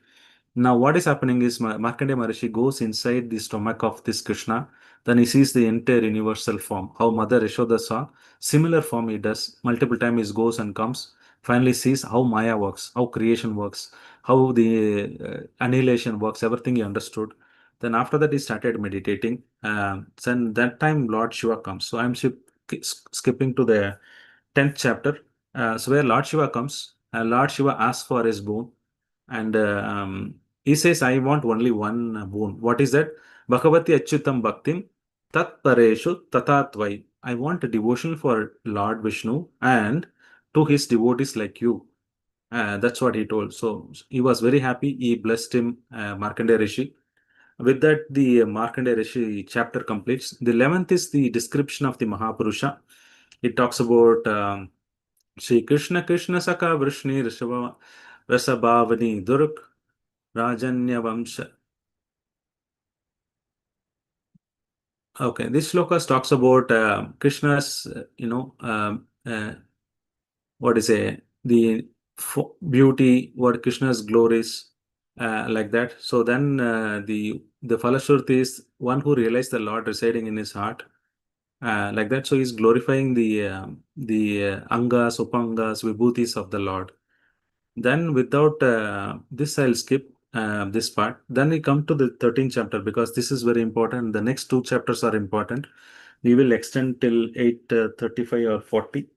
Now, what is happening is Markandeya Maharishi goes inside the stomach of this Krishna. Then he sees the entire universal form. How Mother Yashoda saw, similar form he does. Multiple times he goes and comes. Finally sees how Maya works, how creation works, how the annihilation works, everything he understood. Then after that he started meditating. Then that time Lord Shiva comes. So I'm skipping to the 10th chapter. So where Lord Shiva comes, Lord Shiva asks for his boon. And he says, I want only one boon. What is that? Bhagavati Achyutam Bhaktim Tat Pareshu Tatatvai. I want a devotion for Lord Vishnu and to his devotees like you. That's what he told. So he was very happy. He blessed him, Markandeya Rishi. With that, the Markandeya Rishi chapter completes. The 11th is the description of the Mahapurusha. It talks about Shri Krishna Krishna Saka Vrishni Rasabhavani Durg Rajanya Vamsha. Okay, this slokas talks about Krishna's, what is the beauty, what Krishna's glories, like that. So then the Falashruti is one who realized the Lord residing in his heart, like that. So he's glorifying the angas, upangas, vibhutis of the Lord. Then without this, I'll skip this part. Then we come to the 13th chapter because this is very important. The next two chapters are important. We will extend till 8:35 or 40.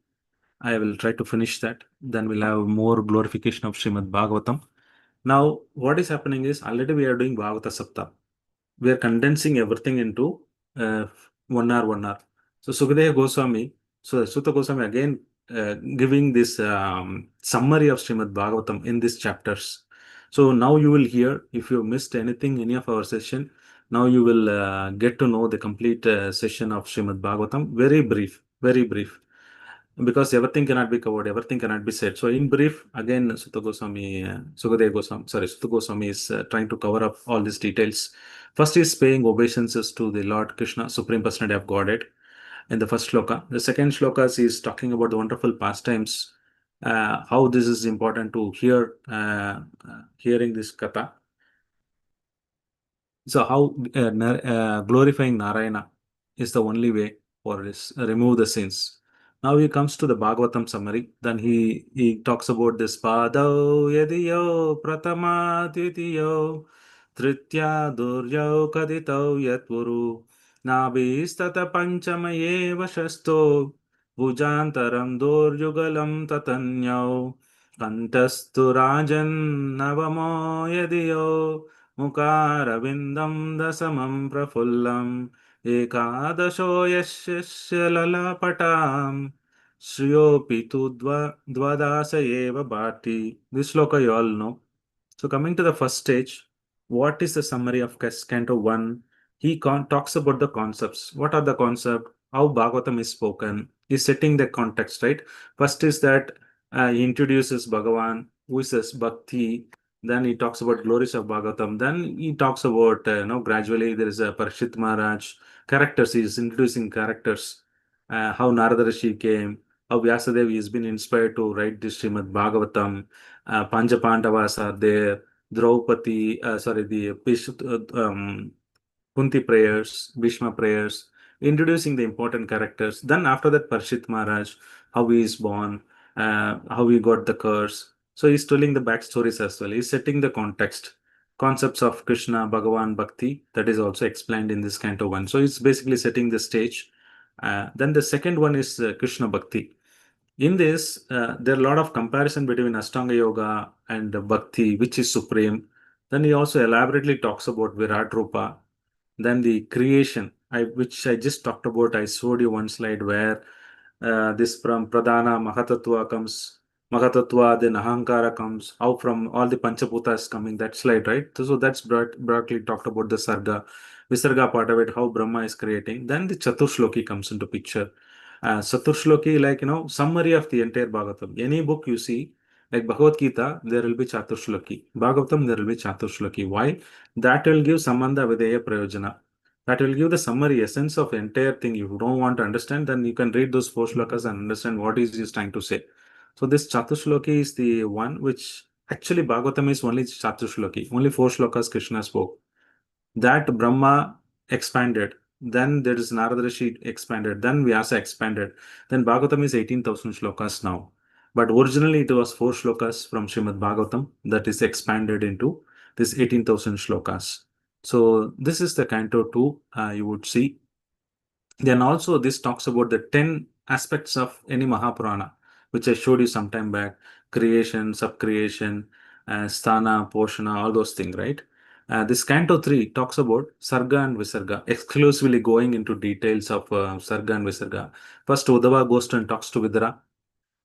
I will try to finish that. Then we'll have more glorification of Srimad Bhagavatam. Now, what is happening is already we are doing Bhagavata Saptha. We are condensing everything into 1 hour, 1 hour. So Sukadeva Goswami, so Sutta Goswami again giving this summary of Srimad Bhagavatam in these chapters. So now you will hear, if you missed anything, any of our session, now you will get to know the complete session of Srimad Bhagavatam. Very brief, very brief. Because everything cannot be covered, everything cannot be said. So in brief, again, Sutta Goswami, Sutta Goswami is trying to cover up all these details. First is paying obeisances to the Lord Krishna, Supreme Personality of Godhead, in the first shloka. The second shloka is talking about the wonderful pastimes, how this is important to hear, hearing this katha. So how glorifying Narayana is the only way for this, remove the sins. Now he comes to the Bhagavatam summary. Then he talks about this Padau Yadiyo Pratama Titiyo Tritya Duryau Kaditau Yatvuru Nabhistata Panchamaye Vashasto Bhujantaram Duryugalam Tatanyau Kantastu Rajan Navamo Yadiyo मुकारविन्दं दशमं प्रफुल्लम् एकादशो यस्य ललापटां श्रियोऽपि तु द्वादश एव भाति. This sloka you all know. So coming to the first stage, what is the summary of Canto 1? He talks about the concepts. What are the concepts? How Bhagavatam is spoken. He's setting the context, right? First is that he introduces Bhagavan, who is Bhakti. Then he talks about glories of Bhagavatam. Then he talks about, gradually there is a Parishit Maharaj, characters. He is introducing characters, how Narada Rishi came, how Vyasadev has been inspired to write this Srimad Bhagavatam. Pancha Pandavas are there, Draupadi, Kunti prayers, Bhishma prayers, introducing the important characters. Then after that, Parshit Maharaj, how he is born, how he got the curse. So he's telling the backstories as well. He's setting the context. Concepts of Krishna, Bhagavan, Bhakti, that is also explained in this Canto 1. So it's basically setting the stage. Then the second one is Krishna Bhakti. In this, there are a lot of comparison between Ashtanga Yoga and Bhakti, which is supreme. Then he also elaborately talks about Virat Rupa. Then the creation, which I just talked about. I showed you one slide where this from Pradhana Mahatattva comes, Mahatattva, then Ahankara comes, how from all the Panchaputas coming, that slide, right? So that's broadly talked about the Sarga, Visarga part of it, how Brahma is creating. Then the Chaturshloki comes into picture. Chaturshloki, summary of the entire Bhagavatam. Any book you see, like Bhagavad Gita, there will be Chaturshloki. Bhagavatam, there will be Chaturshloki. Why? That will give Sambandha Videya Prayojana. That will give the summary essence of the entire thing. If you don't want to understand, then you can read those four shlokas and understand what is he trying to say. So this Chatushloki is the one which actually Bhagavatam is only Chatushloki. Only four shlokas Krishna spoke. That Brahma expanded. Then there is Narada Rishi expanded. Then Vyasa expanded. Then Bhagavatam is 18,000 shlokas now. But originally it was four shlokas from Srimad Bhagavatam that is expanded into this 18,000 shlokas. So this is the Canto 2 you would see. Then also this talks about the 10 aspects of any Mahapurana, which I showed you some time back: creation, subcreation, sthana, poshana, all those things, right? This Canto 3 talks about Sarga and Visarga, exclusively going into details of Sarga and Visarga. First, Uddhava goes to and talks to Vidura,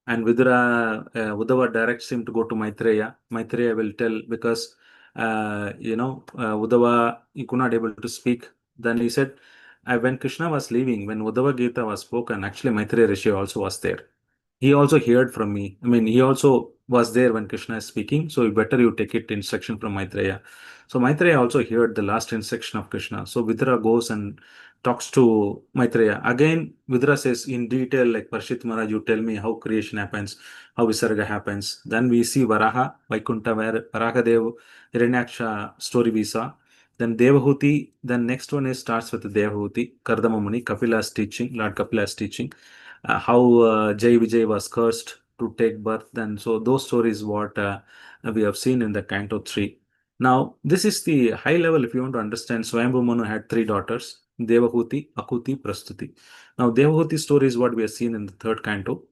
and Uddhava directs him to go to Maitreya. Maitreya will tell, because Uddhava, he could not able to speak. Then he said, when Krishna was leaving, when Uddhava Gita was spoken, actually Maitreya Rishi also was there. He also heard from me. I mean, he also was there when Krishna is speaking. So better you take it instruction from Maitreya. So Maitreya also heard the last instruction of Krishna. So Vidura goes and talks to Maitreya. Again, Vidura says in detail, like, Parshit Maharaj, you tell me how creation happens, how Visarga happens. Then we see Varaha, Vaikunta, where Varahadev, Hiranyaksha story we saw. Then Devahuti, then next one is starts with Devahuti, Kardama Muni, Kapila's teaching, Lord Kapila's teaching, how Jai Vijay was cursed to take birth. And so those stories what we have seen in the Canto 3. Now, this is the high level. If you want to understand, Swayambhu Manu had three daughters: Devahuti, Akuti, Prastuti. Now, Devahuti story is what we have seen in the third canto.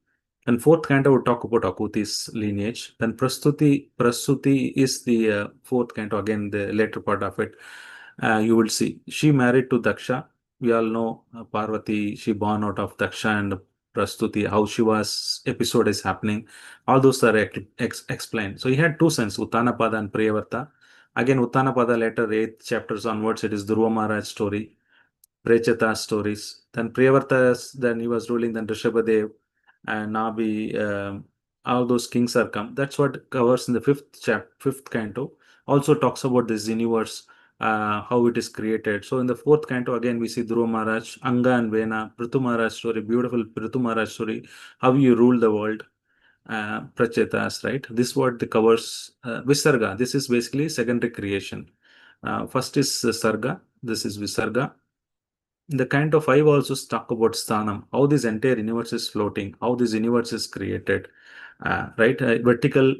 And fourth canto will talk about Akuti's lineage. Then Prastuti is the fourth canto, again, the later part of it. You will see. She married to Daksha. We all know Parvati, she born out of Daksha and Prastuti, how Shiva's episode is happening. All those are explained. So he had two sons, Uttanapada and Priyavarta. Again, Uttanapada later, 8th chapters onwards, it is Dhruva Maharaj story, Prechata stories. Then Priyavarta, then he was ruling, then Rishabhadev and Nabi, all those kings are come. That's what covers in the fifth canto. Also talks about this universe, how it is created. So in the fourth canto, again, we see Dhruva Maharaj, Anga and Vena, Prithu Maharaj story, beautiful Prithu Maharaj story, how you rule the world. Prachetas, right? This what the covers Visarga. This is basically secondary creation. First is Sarga. This is Visarga. The Canto 5 also talk about Sthanam, how this entire universe is floating, how this universe is created, right? Vertical,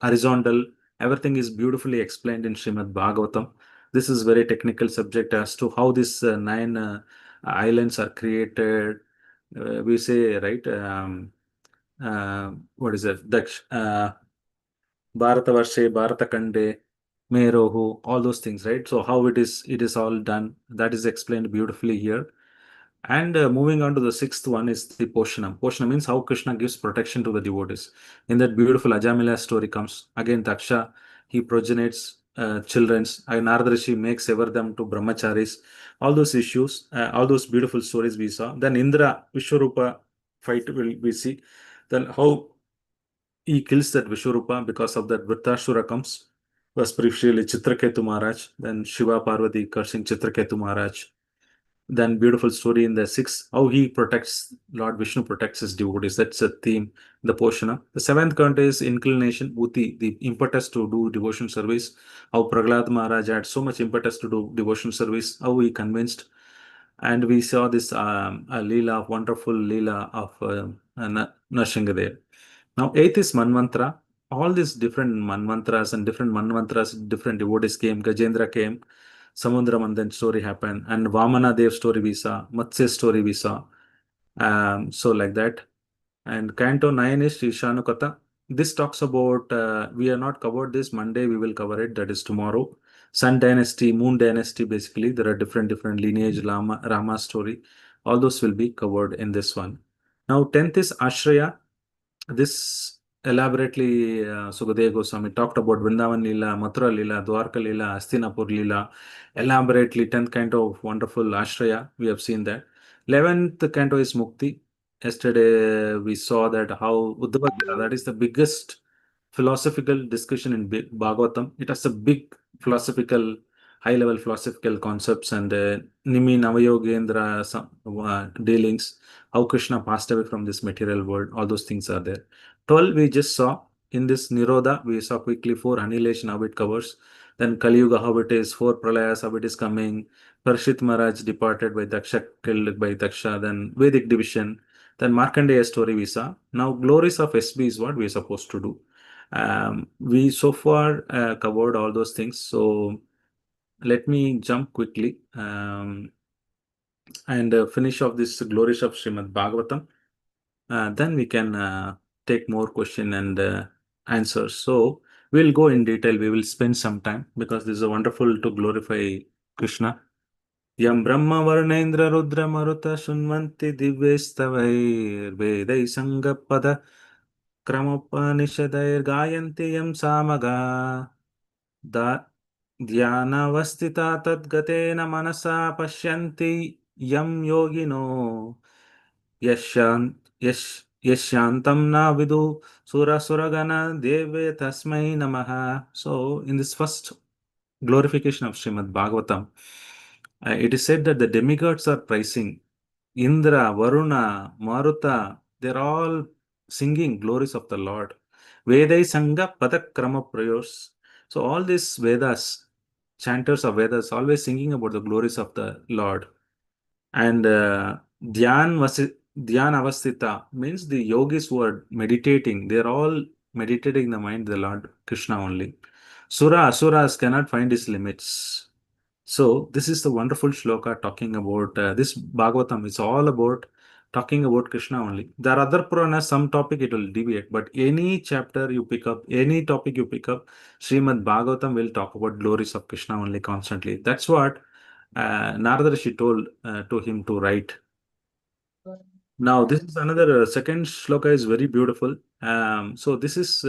horizontal, everything is beautifully explained in Srimad Bhagavatam. This is very technical subject as to how these nine islands are created. We say, right? What is it? Bharatavarshe, Bharatakande, Merohu, all those things, right? So how it is all done. That is explained beautifully here. And moving on to the sixth one is the Poshanam. Poshanam means how Krishna gives protection to the devotees. In that beautiful Ajamila story comes again Daksha, he progenites children. Narada Rishi makes ever them to brahmacharis. All those issues, all those beautiful stories we saw. Then Indra, Vishwarupa fight will we see. Then how he kills that Vishwarupa, because of that Vritrashura comes. Was previously Chitraketu Maharaj. Then Shiva Parvati cursing Chitraketu Maharaj. Then beautiful story in the sixth, how he protects, Lord Vishnu protects his devotees. That's a theme, the Poshana. The seventh count is inclination, Uti, the impetus to do devotion service. How Prahlad Maharaj had so much impetus to do devotion service, how he convinced. And we saw this a Leela, wonderful Leela of Narsinga there. Now, eighth is Manmantra. All these different Manmantras and different Manmantras, different devotees came. Gajendra came. Samundra Mandan story happened, and Vamana Dev story we saw, Matsya story we saw. So like that. And Canto 9 is Ishanukata. This talks about, we are not covered this Monday, we will cover it, that is tomorrow. Sun dynasty, Moon dynasty, basically, there are different lineage, Rama story. All those will be covered in this one. Now, 10th is Ashraya. This elaborately Sukadeva Goswami talked about Vrindavan Leela, Mathura Leela, Dwarka Leela, Hastinapur Leela. Elaborately, 10th canto of wonderful Ashraya. We have seen that. 11th canto is Mukti. Yesterday we saw that how Uddhava Gita, that is the biggest philosophical discussion in Bhagavatam. It has a big philosophical high-level philosophical concepts and Nimi Navayogendra dealings, how Krishna passed away from this material world, all those things are there. 12 we just saw. In this Nirodha, we saw quickly 4 Annihilation, how it covers. Then Kali Yuga, how it is, 4 Pralayas, how it is coming. Parshit Maharaj departed by Daksha, killed by Daksha, then Vedic division. Then Markandeya story we saw. Now glories of SB is what we are supposed to do. We so far covered all those things. So let me jump quickly and finish off this glories of Srimad Bhagavatam. Then we can take more question and answers. So we'll go in detail. We will spend some time because this is a wonderful to glorify Krishna. Yam Brahma Varnendra Rudra Maruta Shunvanti Divestavair Vedai Sangapada Kramopanishadair Gayanti Yam Samaga Da Dhyanavastita Tadgatena Manasa Pashyanti Yam Yogino Yashyantam na vidu suragana deve tasmai namaha. So, in this first glorification of Srimad Bhagavatam, it is said that the demigods are praising Indra, Varuna, Maruta, they're all singing glories of the Lord. Vedai Sangha Padakrama prayers. So, all these Vedas, chanters of Vedas, always singing about the glories of the Lord. And Dhyan Avastita means the yogis who are meditating, they're all meditating the mind, the Lord Krishna only. Asuras cannot find his limits. So, this is the wonderful shloka talking about this Bhagavatam. It's all about talking about Krishna only. There are other Puranas, some topic it will deviate, but any chapter you pick up, any topic you pick up, Srimad Bhagavatam will talk about glories of Krishna only constantly. That's what Narada Rishi told to him to write. Now, this is another second shloka is very beautiful. So this is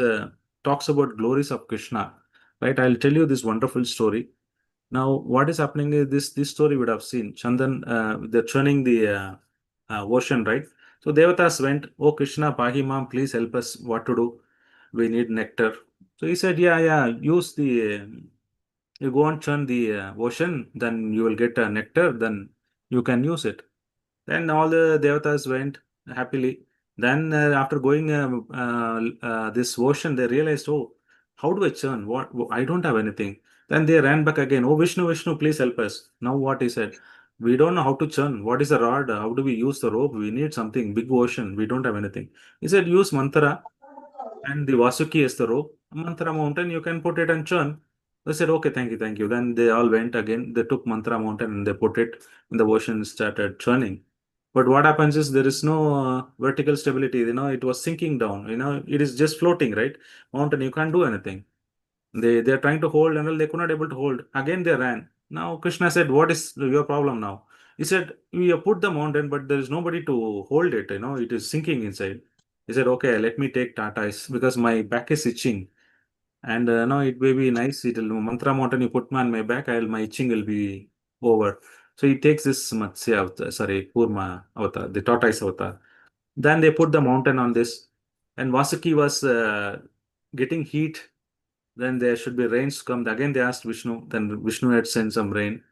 talks about glories of Krishna, right? I'll tell you this wonderful story. Now, what is happening is this story would have seen Chandan. They're churning the ocean, right? So Devatas went, "Oh Krishna, Pahimam, please help us. What to do? We need nectar." So he said, "Yeah, yeah. Use the you go and churn the ocean, then you will get nectar. Then you can use it." Then all the devatas went happily. Then after going this ocean, they realized, oh, how do I churn? What I don't have anything. Then they ran back again. Oh, Vishnu, Vishnu, please help us. Now what he said, we don't know how to churn. What is the rod? How do we use the rope? We need something. Big ocean. We don't have anything. He said, use mantra and the Vasuki is the rope. Mantra mountain, you can put it and churn. They said, okay, thank you, thank you. Then they all went again. They took Mantra mountain and they put it in the ocean, started churning. But what happens is there is no vertical stability. It was sinking down. It is just floating, right? Mountain, you can't do anything. They're trying to hold and they could not able to hold. Again, they ran. Now Krishna said, what is your problem now? He said, we have put the mountain, but there is nobody to hold it. It is sinking inside. He said, okay, let me take Tata Ice because my back is itching. And now it may be nice. It'll Mantra mountain you put me on my back, my itching will be over. So he takes this Matsya avatar, sorry, Kurma avatar, the tortoise avatar. Then they put the mountain on this, and Vasuki was getting heat. Then there should be rains come. Again, they asked Vishnu. Then Vishnu had sent some rain.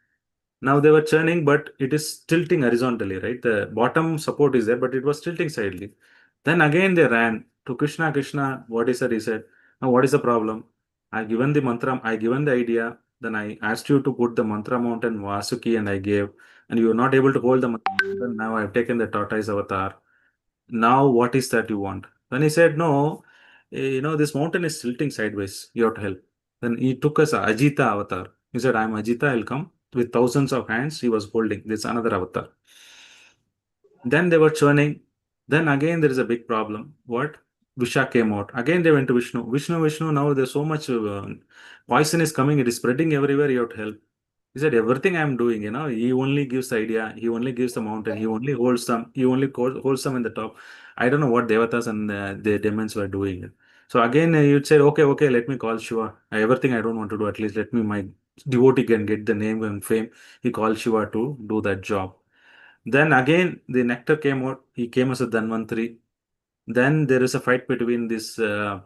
Now they were churning, but it is tilting horizontally, right? The bottom support is there, but it was tilting sidely. Then again they ran to Krishna. Krishna, what is that? He said, now what is the problem? I given the mantra, I given the idea. Then I asked you to put the mantra mountain Vasuki and I gave, and you were not able to hold the mantra mountain. Now I've taken the tortoise avatar. Now what is that you want? Then he said, no, this mountain is tilting sideways. You have to help. Then he took us a Ajita avatar. He said, I'm Ajita, I'll come. With thousands of hands, he was holding. This another avatar. Then they were churning. Then again, there is a big problem. What? Visha came out. Again, they went to Vishnu. Vishnu, now there's so much poison is coming. It is spreading everywhere. You have to help. He said, everything I'm doing, he only gives the idea. He only gives the mountain. He only holds them. He only holds them in the top. I don't know what Devatas and the demons were doing. So again, you'd say, okay, let me call Shiva. Everything I don't want to do, at least let me, my devotee can get the name and fame. He called Shiva to do that job. Then again, the nectar came out. He came as a Dhanvantari. Then there is a fight between Devatas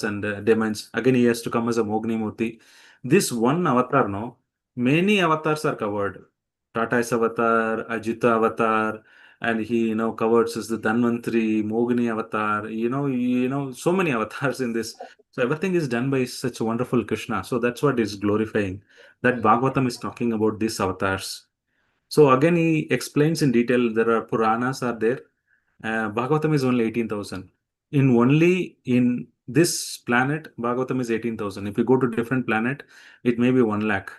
and demons. Again, he has to come as a Mogni Murti. This one avatar, no, many avatars are covered. Tata's avatar, Ajita avatar, and he, covers as the Dhanvantri, Mogini avatar, so many avatars in this. So everything is done by such a wonderful Krishna. So that's what is glorifying. That Bhagavatam is talking about these avatars. So again, he explains in detail. There are Puranas are there. Bhagavatam is only 18,000. Only in this planet, Bhagavatam is 18,000. If you go to different planet, it may be 1 lakh.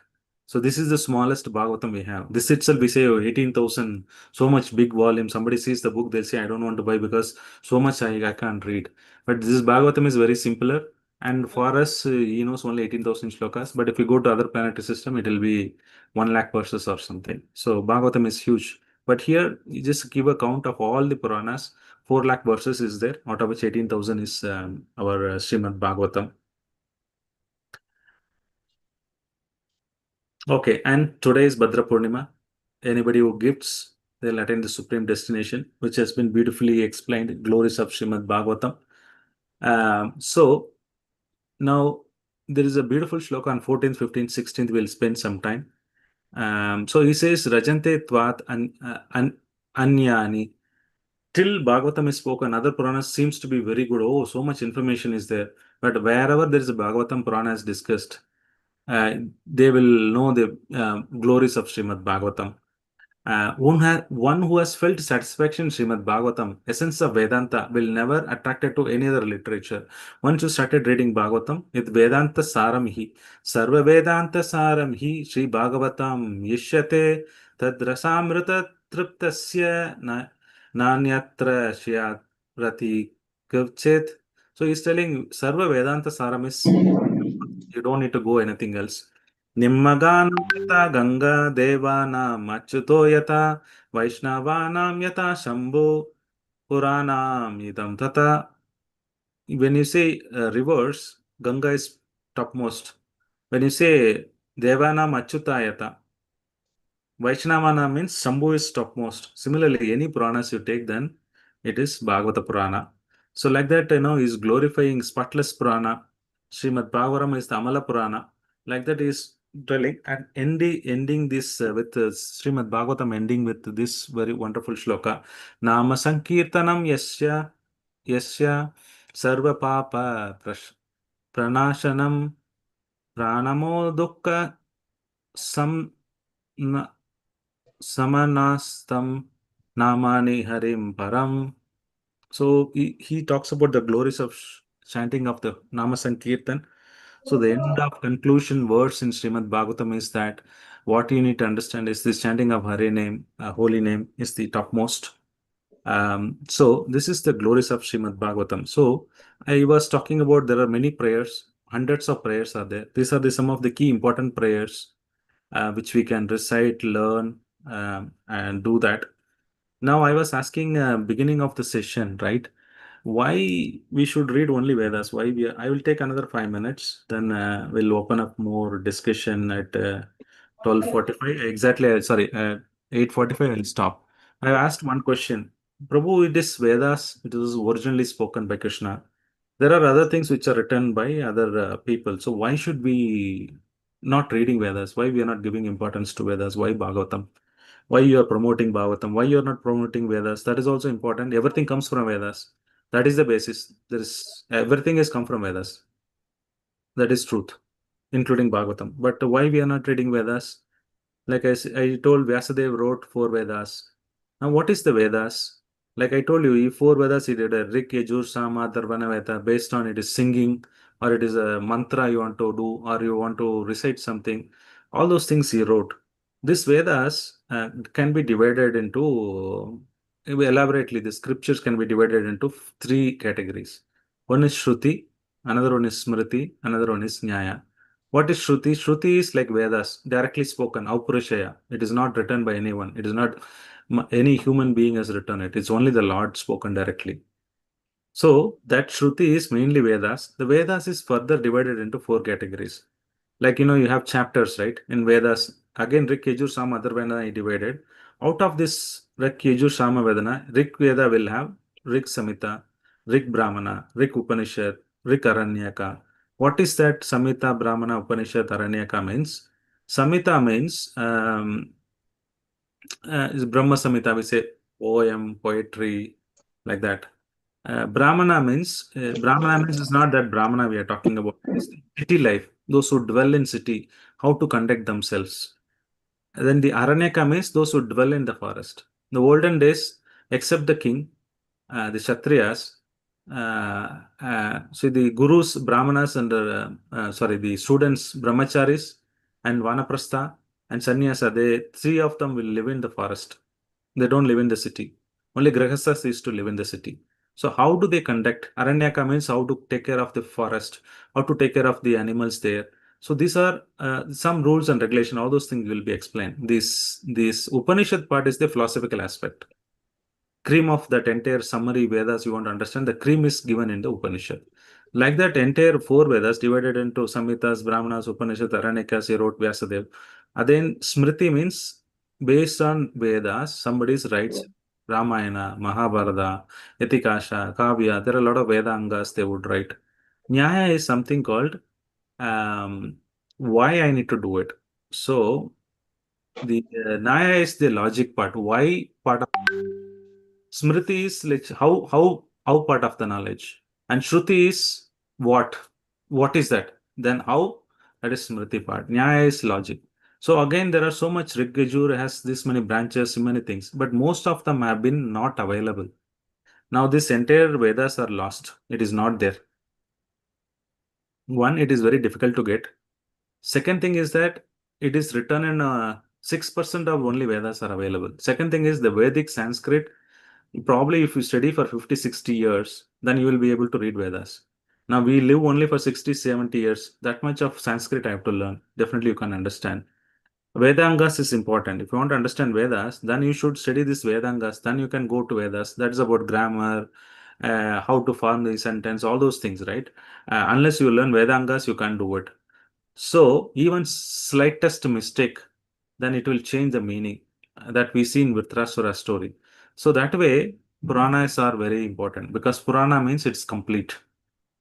So this is the smallest Bhagavatam we have. This itself we say, oh, 18,000, so much big volume. Somebody sees the book, they'll say, I don't want to buy because so much I can't read. But this Bhagavatam is very simpler. And for us, he knows only 18,000 shlokas. But if you go to other planetary system, it will be 1 lakh verses or something. So Bhagavatam is huge. But here, you just give a count of all the Puranas. 4 lakh verses is there, out of which 18,000 is our Srimad Bhagavatam. Okay, and today is Bhadra Purnima. Anybody who gifts, they'll attain the supreme destination, which has been beautifully explained, glories of Srimad Bhagavatam. So now there is a beautiful shloka on 14th, 15th, 16th. We'll spend some time. So he says, Rajante Tvat Anyani. Till Bhagavatam is spoken, other Puranas seems to be very good. Oh, so much information is there. But wherever there is a Bhagavatam Purana is discussed, they will know the glories of Srimad Bhagavatam. One who has felt satisfaction in Srimad Bhagavatam, essence of Vedanta, will never attracted to any other literature. Once you started reading Bhagavatam, with Vedanta Saramhi, Sarva Vedanta Saramhi, Sri Bhagavatam, Yishyate, Tadrasamrita Triptasya Nanyatra Shyaprati Kavchet. So he's telling Sarva Vedanta Saram is you don't need to go anything else. Nimmaganam yata Ganga Devanam Achyuto yata Vaishnavanam yata Shambhu Puranam idam tata. When you say rivers, Ganga is topmost. When you say Devanam Achyuta yata, Vaishnavana means Shambhu is topmost. Similarly, any Puranas you take, then it is Bhagavata Purana. So like that, is glorifying spotless Purana. Srimad Bhagavatam is the Amala Purana. Like that is telling and ending this with Srimad Bhagavatam ending with this very wonderful shloka. Nama Sankirtanam Yasya Sarva Papa Pranashanam Pranamo Dukkha Sam Samanastam Namani Harim Param. So he talks about the glories of chanting of the Nama Sankirtan. So the end of conclusion words in Srimad Bhagavatam is that what you need to understand is this chanting of Hare name, holy name is the topmost. So this is the glories of Srimad Bhagavatam. So I was talking about there are many prayers, hundreds of prayers are there. These are some of the key important prayers which we can recite, learn, and do that. Now, I was asking beginning of the session, right? Why we should read only Vedas? I will take another 5 minutes, then we'll open up more discussion at 12:45. Exactly, sorry, 8:45. I'll stop. I asked one question. Prabhu, it is Vedas. It was originally spoken by Krishna. There are other things which are written by other people. So why should we not reading Vedas? Why we are not giving importance to Vedas? Why Bhagavatam? Why you are promoting Bhagavatam? Why you are not promoting Vedas? That is also important. Everything comes from Vedas. That is the basis. There is everything has come from Vedas. That is truth, including Bhagavatam. But why we are not reading Vedas? Like I told, Vyasadeva wrote 4 Vedas. Now, what is the Vedas? Like I told you, 4 Vedas he did a Rik, Yajur, Sama, Dharvana, Veda. Based on it is singing, or it is a mantra you want to do, or you want to recite something. All those things he wrote. This Vedas can be divided into, elaborately, the scriptures can be divided into 3 categories. One is Shruti, another one is Smriti, another one is Nyaya. What is Shruti? Shruti is like Vedas, directly spoken, Aupurishaya. It is not written by anyone. It is not any human being has written it. It's only the Lord spoken directly. So that Shruti is mainly Vedas. The Vedas is further divided into 4 categories. Like, you have chapters, right? In Vedas, again, Rik, Yajur, Sama, Atharvana is divided. Out of this Rik, Yajur, Sama, Vedana, Rik Veda will have Rik Samhita, Rik Brahmana, Rik Upanishad, Rik Aranyaka, What is that Samhita, Brahmana, Upanishad, Aranyaka means? Samhita means is Brahma Samhita, we say poem, poetry, like that. Brahmana means it's not that Brahmana we are talking about. It's city life, those who dwell in city, how to conduct themselves. And then the Aranyaka means those who dwell in the forest. In the olden days, except the king, the Kshatriyas, so the gurus, Brahmanas, and the students, Brahmacharis, and Vanaprastha, and Sannyasa, three of them will live in the forest. They don't live in the city. Only Grihasthas used to live in the city. So how do they conduct? Aranyaka means how to take care of the forest, how to take care of the animals there. So these are some rules and regulation. All those things will be explained. This Upanishad part is the philosophical aspect. Cream of that entire summary Vedas you want to understand, the cream is given in the Upanishad. Like that, entire four Vedas divided into Samhitas, Brahmanas, Upanishad, Aranyakas, he wrote Vyasadeva. And then Smriti means based on Vedas, somebody writes Ramayana, Mahabharata, Etikasha, Kavya. There are a lot of Vedangas they would write. Nyaya is something called why I need to do it. So the Nyaya is the logic part. Why part of Smriti is like how part of the knowledge, and Shruti is what. What is that? Then how? That is Smriti part. Nyaya is logic. So again, there are so much Rigajur has this many branches, so many things, but most of them have been not available. Now this entire Vedas are lost. It is not there. One, it is very difficult to get. Second thing is that it is written in 6% of only Vedas are available. Second thing is the Vedic Sanskrit. Probably if you study for 50, 60 years, then you will be able to read Vedas. Now we live only for 60, 70 years. That much of Sanskrit I have to learn. Definitely you can understand. Vedangas is important. If you want to understand Vedas, then you should study this Vedangas. Then you can go to Vedas. That is about grammar, how to form the sentence, all those things, right? Unless you learn Vedangas, you can't do it. So even slightest mistake, then it will change the meaning that we see in Vritrasura story. So that way, Puranas are very important because Purana means it's complete.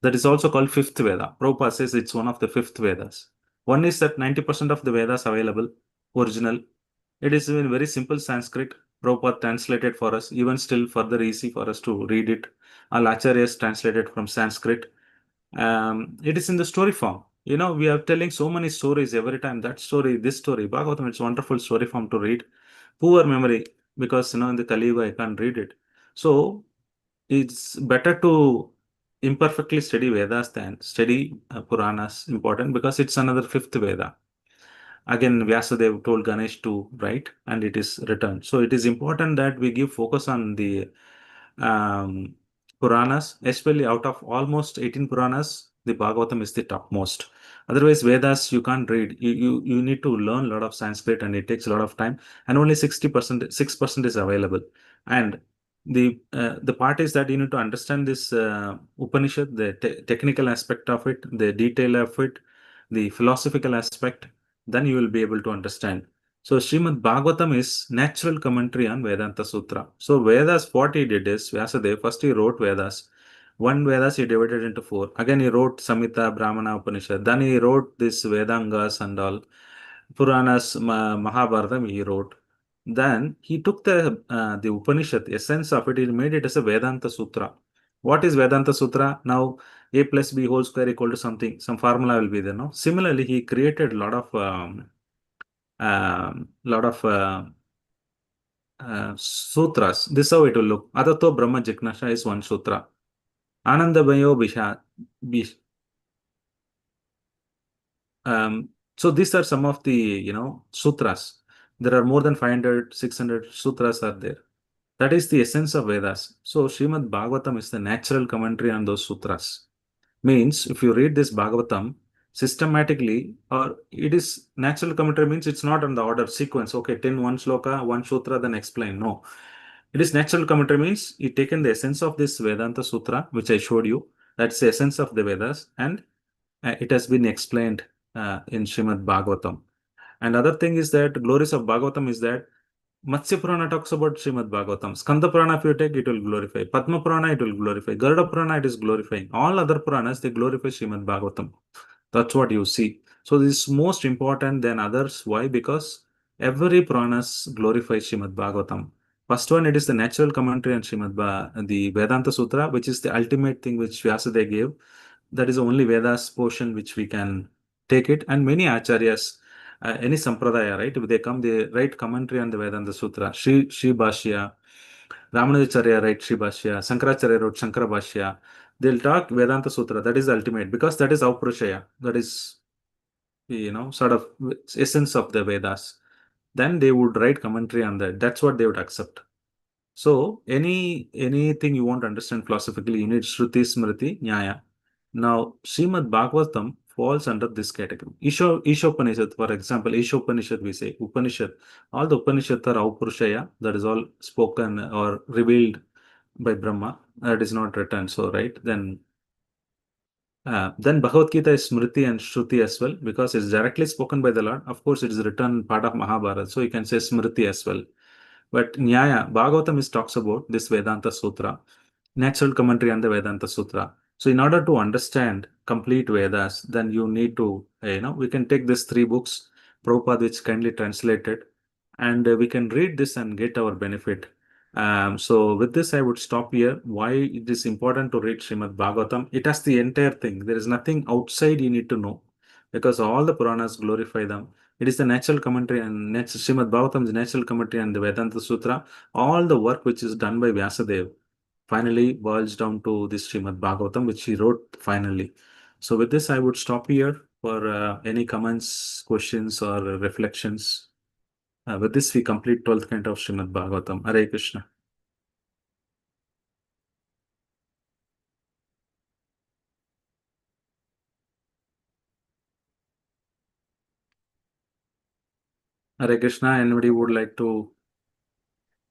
That is also called fifth Veda. Prabhupada says it's one of the fifth Vedas. One is that 90% of the Vedas available, original. It is in very simple Sanskrit. Prabhupada translated for us, even still further easy for us to read it. All Acharyas translated from Sanskrit. It is in the story form. We are telling so many stories every time. That story, this story, Bhagavatam, it's a wonderful story form to read. Poor memory, because in the Kali Yuga I can't read it. So it's better to imperfectly study Vedas than study Puranas. Important because it's another fifth Veda. Again, Vyasadeva told Ganesh to write, and it is written. So it is important that we give focus on the um, Puranas, especially out of almost 18 Puranas, the Bhagavatam is the topmost. Otherwise, Vedas you can't read. You need to learn a lot of Sanskrit, and it takes a lot of time. And only 60%, 6% is available. And the part is that you need to understand this Upanishad, the technical aspect of it, the detail of it, the philosophical aspect. Then you will be able to understand. So Srimad Bhagavatam is natural commentary on Vedanta Sutra. So Vedas, what he did is, Vyasadeva, first he wrote Vedas. One Vedas he divided into four. Again he wrote Samhita, Brahmana, Upanishad. Then he wrote this Vedangas and all. Puranas, Mahabharata he wrote. Then he took the Upanishad, essence of it, he made it as a Vedanta Sutra. What is Vedanta Sutra? Now a plus b whole square equal to something, some formula will be there. No? Similarly, he created a lot of sutras. This is how it will look. Adato Brahma Jignasha is one sutra. Anandamayo Bisha. So these are some of the sutras. There are more than 500, 600 sutras are there. That is the essence of Vedas. So Srimad Bhagavatam is the natural commentary on those sutras. Means if you read this Bhagavatam systematically, or it is natural commentary means it's not on the order sequence. Okay, 10 one sloka, one sutra, then explain. No. It is natural commentary means you taken the essence of this Vedanta Sutra, which I showed you. That's the essence of the Vedas, and it has been explained in Srimad Bhagavatam. And other thing is that glories of Bhagavatam is that Matsya Purana talks about Srimad Bhagavatam. Skanda Purana, if you take, it will glorify. Padma Purana, it will glorify. Garuda Purana, it is glorifying. All other Puranas, they glorify Srimad Bhagavatam. That's what you see. So this is most important than others. Why? Because every Puranas glorifies Srimad Bhagavatam. First one, it is the natural commentary on the Vedanta Sutra, which is the ultimate thing which Vyasadeva gave. That is the only Vedas portion which we can take it. And many acharyas, any sampradaya, right? If they come, they write commentary on the Vedanta Sutra. Sri Bhashya, Ramanujacharya write Sri Bhashya, Shankaracharya wrote Shankara Bhashya. They'll talk Vedanta Sutra. That is the ultimate because that is Aupurushaya. That is, sort of essence of the Vedas. Then they would write commentary on that. That's what they would accept. So anything you want to understand philosophically, you need Shruti, Smriti, Nyaya. Now, Srimad Bhagavatam falls under this category. Ishopanishad, for example, Ishopanishad we say, Upanishad. All the Upanishads are Aupurushaya, that is all spoken or revealed by Brahma. That is not written, so right? Then Bhagavad Gita is Smriti and Shruti as well, because it's directly spoken by the Lord. Of course, it is written part of Mahabharata, so you can say Smriti as well. But Nyaya, Bhagavatam is talks about this Vedanta Sutra, natural commentary on the Vedanta Sutra. So in order to understand complete Vedas, then you need to, we can take these three books, Prabhupada, which kindly translated, and we can read this and get our benefit. So with this, I would stop here. Why it is important to read Srimad Bhagavatam? It has the entire thing. There is nothing outside you need to know because all the Puranas glorify them. It is the natural commentary and Srimad Bhagavatam is natural commentary and the Vedanta Sutra. All the work which is done by Vyasadeva finally boils down to this Srimad Bhagavatam, which he wrote finally. So with this, I would stop here for any comments, questions, or reflections. With this, we complete 12th canto of Srimad Bhagavatam. Hare Krishna. Hare Krishna. Anybody would like to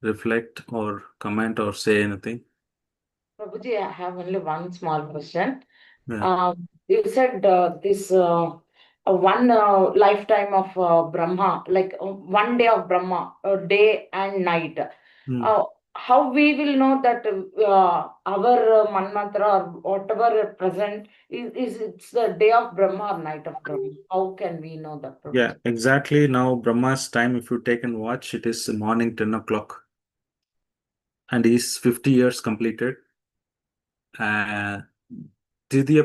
reflect or comment or say anything? Prabhuji, I have only one small question. Yeah. You said this one lifetime of Brahma, like 1 day of Brahma, day and night. Hmm. How we will know that our Manmatra or whatever present is it's the day of Brahma or night of Brahma? How can we know that, Prabhuji? Yeah, exactly. Now, Brahma's time, if you take and watch, it is morning 10 o'clock. And he's 50 years completed. Tridya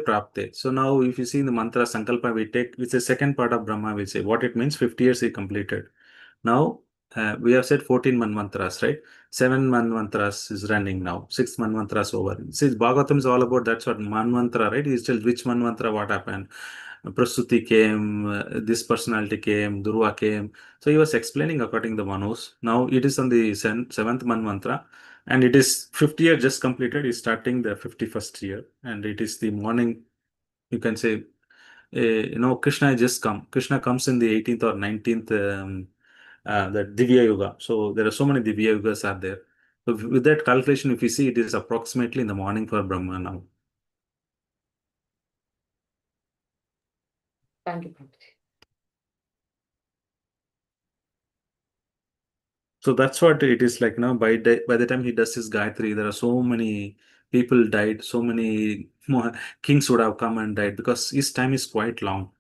Prapte. So now, if you see in the mantra Sankalpa, we take, it's the second part of Brahma, we say what it means 50 years he completed. Now, we have said 14 manvantras, right? 7 manvantras is running now. 6 manvantras over. See, Bhagavatam is all about that's what manvantra, right? He's tells which manvantra what happened. Prasuti came, this personality came, Durva came. So he was explaining according to the Manus. Now it is on the 7th manvantra and it is 50 year just completed. He's starting the 51st year and it is the morning, you can say, Krishna has just come. Krishna comes in the 18th or 19th, the Divya Yuga. So there are so many Divya Yugas are there. So with that calculation, if you see, it is approximately in the morning for Brahma now. Thank you, Prabhuji. So that's what it is like now. By the time he does his Gayatri, there are so many people died, so many more kings would have come and died because his time is quite long.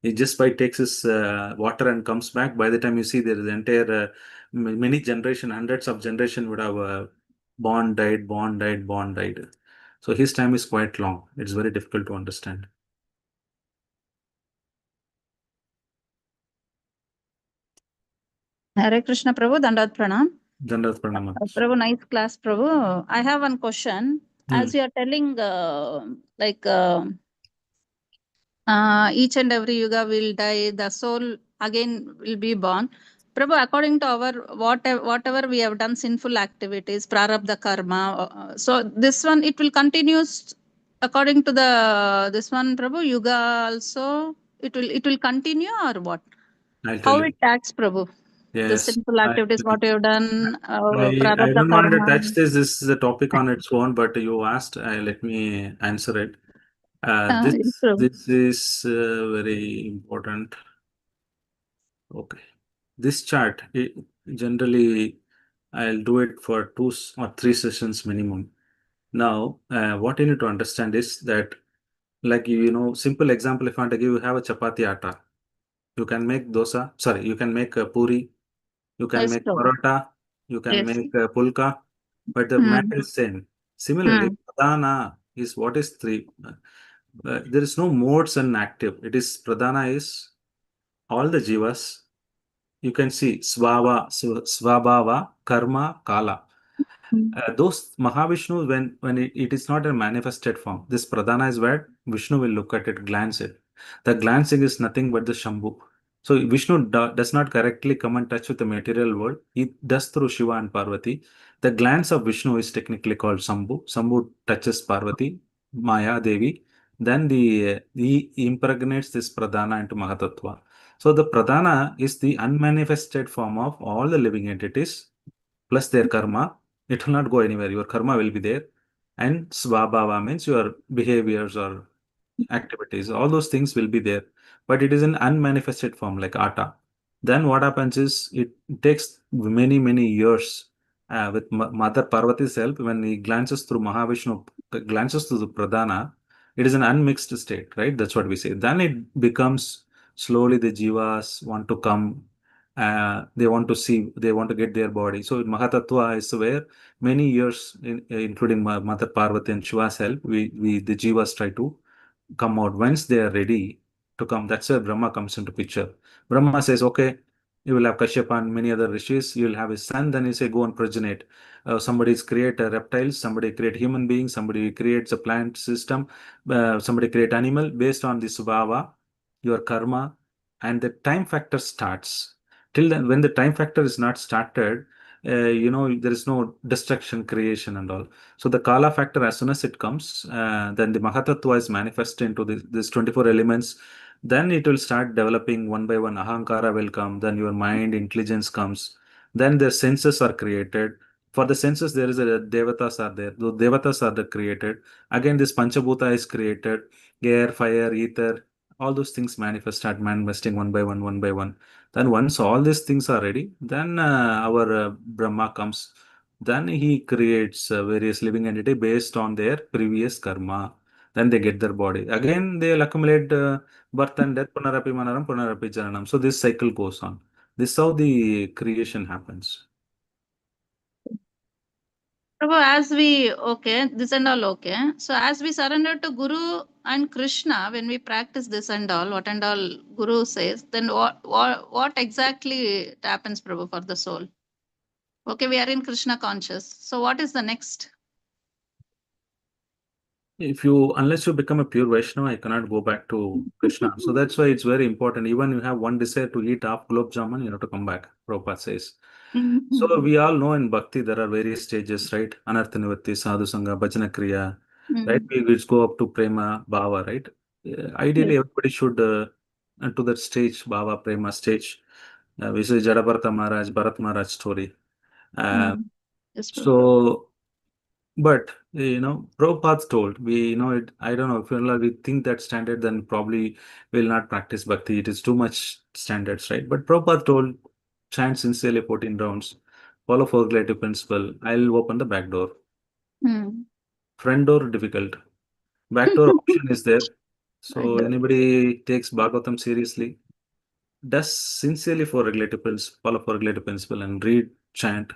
He just by takes his water and comes back. By the time you see there is entire many generation, hundreds of generation would have born, died, born, died, born, died. So his time is quite long. It's very difficult to understand. Hare Krishna Prabhu, Dandavat Pranam. Dandavat Pranam. Prabhu, nice class, Prabhu. I have one question. As you are telling, like each and every yuga will die, the soul again will be born. Prabhu, according to our whatever we have done sinful activities, prarabdha karma, so this one it will continue according to the this one, Prabhu, yuga also it will continue or what? I'll tell How you. it acts, Prabhu? The Yes. sinful activities, what you have done, I prarabdha don't want to karma. touch this. This is a topic on its own, but you asked. Let me answer it. Yes, Prabhu. This is very important. Okay. This chart, generally I'll do it for 2 or 3 sessions minimum. Now, what you need to understand is that, like, simple example, if I want to give, you have a chapati atta. You can make dosa, sorry, you can make a puri, you can Yes, make Prabhu. paratha, you can Yes. make a pulka, but the matter is same. Similarly, pradhana is what is three. There is no modes and active. It is pradhana is all the jivas. You can see svabhava, karma, kala. Those Mahavishnu, when it is not a manifested form, this Pradhana is where Vishnu will look at it, glance it. The glancing is nothing but the Shambhu. So Vishnu does not correctly come and touch with the material world. He does through Shiva and Parvati. The glance of Vishnu is technically called Shambhu. Shambhu touches Parvati, Maya Devi. Then he impregnates this Pradhana into Mahatattva. So the Pradhana is the unmanifested form of all the living entities plus their karma. It will not go anywhere. Your karma will be there. And svabhava means your behaviors or activities. All those things will be there. But it is an unmanifested form like atta. Then what happens is it takes many, many years with Mother Parvati's help. When he glances through Mahavishnu, glances through the Pradhana, it is an unmixed state, right? That's what we say. Then it becomes slowly the jivas want to come, they want to see, they want to get their body. So Mahatattva is where many years, including Mother Parvati and Shiva's help, the jivas try to come out. Once they are ready to come, that's where Brahma comes into picture. Brahma says, okay, you will have Kashyapa and many other rishis, you will have his son, then he say, go and progenate. Somebody's create reptiles, somebody create human beings, somebody creates a plant system, somebody create animal based on the subhava, your karma, and the time factor starts. Till then, when the time factor is not started, there is no destruction, creation, and all. So the Kala factor, as soon as it comes, then the Mahatattva is manifested into this 24 elements. Then it will start developing one by one. Ahankara will come. Then your mind, intelligence comes. Then the senses are created. For the senses, there is a devatas are there. The devatas are the created. Again, this Panchabhuta is created. Air, fire, ether, all those things start manifesting one by one, one by one. Then once all these things are ready, then our Brahma comes. Then he creates various living entity based on their previous karma. Then they get their body. Again, they'll accumulate birth and death, punarapi manaram, punarapi jananam. So this cycle goes on. This is how the creation happens. Prabhu, this and all okay. So as we surrender to Guru and Krishna, when we practice this and all, what and all Guru says, then what exactly happens, Prabhu, for the soul? Okay, we are in Krishna conscious. So what is the next? Unless you become a pure Vaishnava, I cannot go back to Krishna. So that's why it's very important. Even you have one desire to eat half gulab jamun, you have to come back, Prabhupada says. So we all know in Bhakti there are various stages, right? Anartha Nivatti, Sadhu Sangha, Bhajana Kriya, right? We go up to Prema, Bhava, right? Ideally, everybody should to that stage, Bhava, Prema stage. We say Jadabharata Maharaj, Bharat Maharaj story. Yes, Prabhu. So, but Prabhupada told, I don't know, if we think that standard, then probably we'll not practice Bhakti. It is too much standards, right? But Prabhupada told, chant sincerely 14 rounds, follow for relative principle. I'll open the back door. Front door difficult. Back door option is there. So anybody takes Bhagavatam seriously, does sincerely for regulative principle, follow for regulative principle, and read, chant,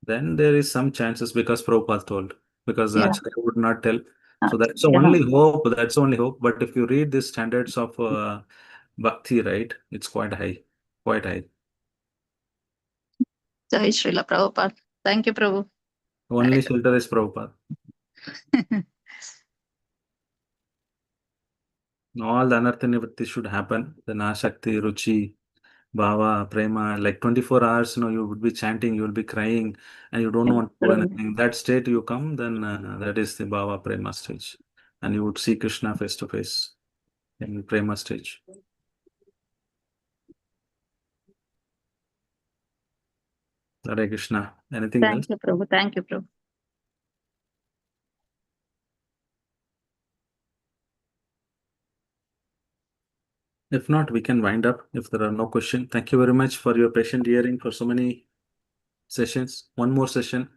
then there is some chances, because Prabhupada told, because Acharya would not tell. So that's the only hope. That's the only hope. But if you read the standards of Bhakti, right, it's quite high. Quite high. Jai Srila Prabhupada. Thank you, Prabhu. Only shelter is Prabhupada. All the Anartha Nivritti should happen. The Nashakti, Ruchi, Bhava, Prema, like 24 hours, you would be chanting, you will be crying, and you don't want to do anything. That state you come, then that is the Bhava Prema stage. And you would see Krishna face to face in Prema stage. Hare Krishna. Anything else? Thank you, Prabhu. Thank you, Prabhu. If not, we can wind up if there are no questions. Thank you very much for your patient hearing for so many sessions. One more session.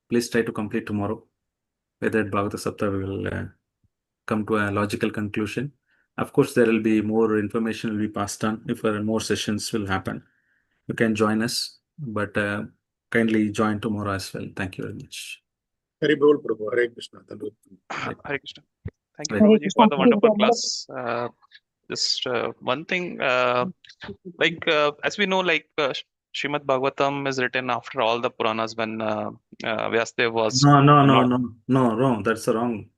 Please try to complete tomorrow. With that, Bhagavata Sapthaha will come to a logical conclusion. Of course, there will be more information will be passed on if more sessions will happen. You can join us, but kindly join tomorrow as well. Thank you very much. Hari Bol Prabhu, Hare Krishna. Hare Krishna. Thank you, Hare Prabhuji, Krishna. for the wonderful class. Just one thing, as we know, Srimad Bhagavatam is written after all the Puranas when Vyasadeva was No, wrong. That's wrong.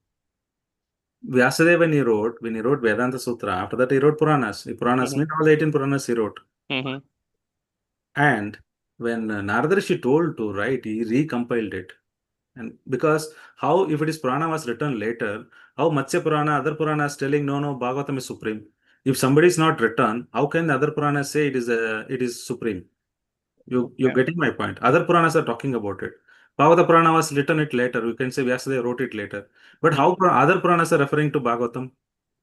Vyasadeva, when he wrote Vedanta Sutra, after that he wrote Puranas. The Puranas mean all 18 Puranas he wrote. And when Narada Rishi told to write, he recompiled it. And because how, if it is Purana was written later, how Matsya Purana, other Puranas telling no, Bhagavatam is supreme. If somebody is not written, how can the other Puranas say it is supreme? You're getting my point. Other Puranas are talking about it. Bhagavata Purana was written it later. You can say Vyasadeva wrote it later. But how other Puranas are referring to Bhagavatam?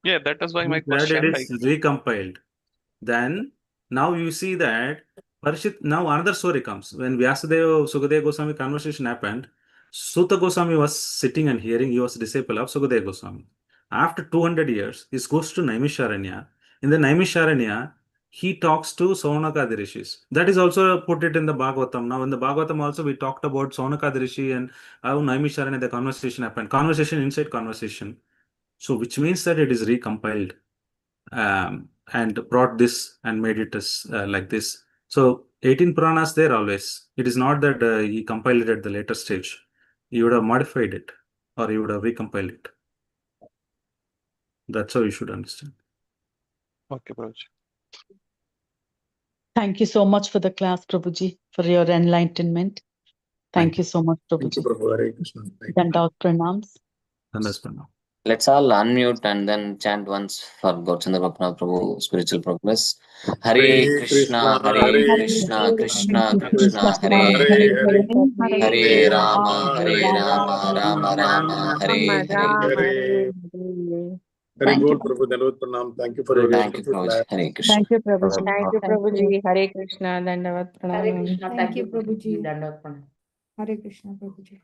Yeah, that is why my That question. it is recompiled. Then now you see that Parishit, now another story comes. When Vyasadeva Sukadeva Goswami conversation happened, Suta Goswami was sitting and hearing. He was disciple of Sukadeva Goswami. After 200 years, he goes to Naimisharanya. In the Naimisharanya, he talks to Saunakadi Rishis. That is also put it in the Bhagavatam. Now in the Bhagavatam also we talked about Saunakadi Rishi and how Naimisharanya the conversation happened. Conversation inside conversation. So which means that it is recompiled. And brought this and made it as like this. So 18 Puranas there always. It is not that he compiled it at the later stage. He would have modified it or he would have recompiled it. That's how you should understand. Okay, Prabhuji. Thank you so much for the class, Prabhuji, for your enlightenment. Thank you so much, Thank you, Prabhuji. Prabhu. Hare Krishna. Thank you. Dandavat pranams. Understand. Let's all unmute and then chant once for Gaurchandra Bhakna Prabhu spiritual progress. Hare Krishna, Hare Krishna, Krishna Krishna, Hare Hare. Hare Rama, Rama Rama, Hare Hare. Hari Thank Bol you. Prabhu, Dandavat Pranam. Thank you for your Thank you, wonderful Prabhuji. class. Hare Krishna. Thank you, Prabhuji. Thank you, Prabhuji. Hare Krishna. Dandavat Hare Pranam. Krishna. Thank you, Prabhuji. Prabhuji. Dandavat pranam. Hare Krishna, Prabhuji.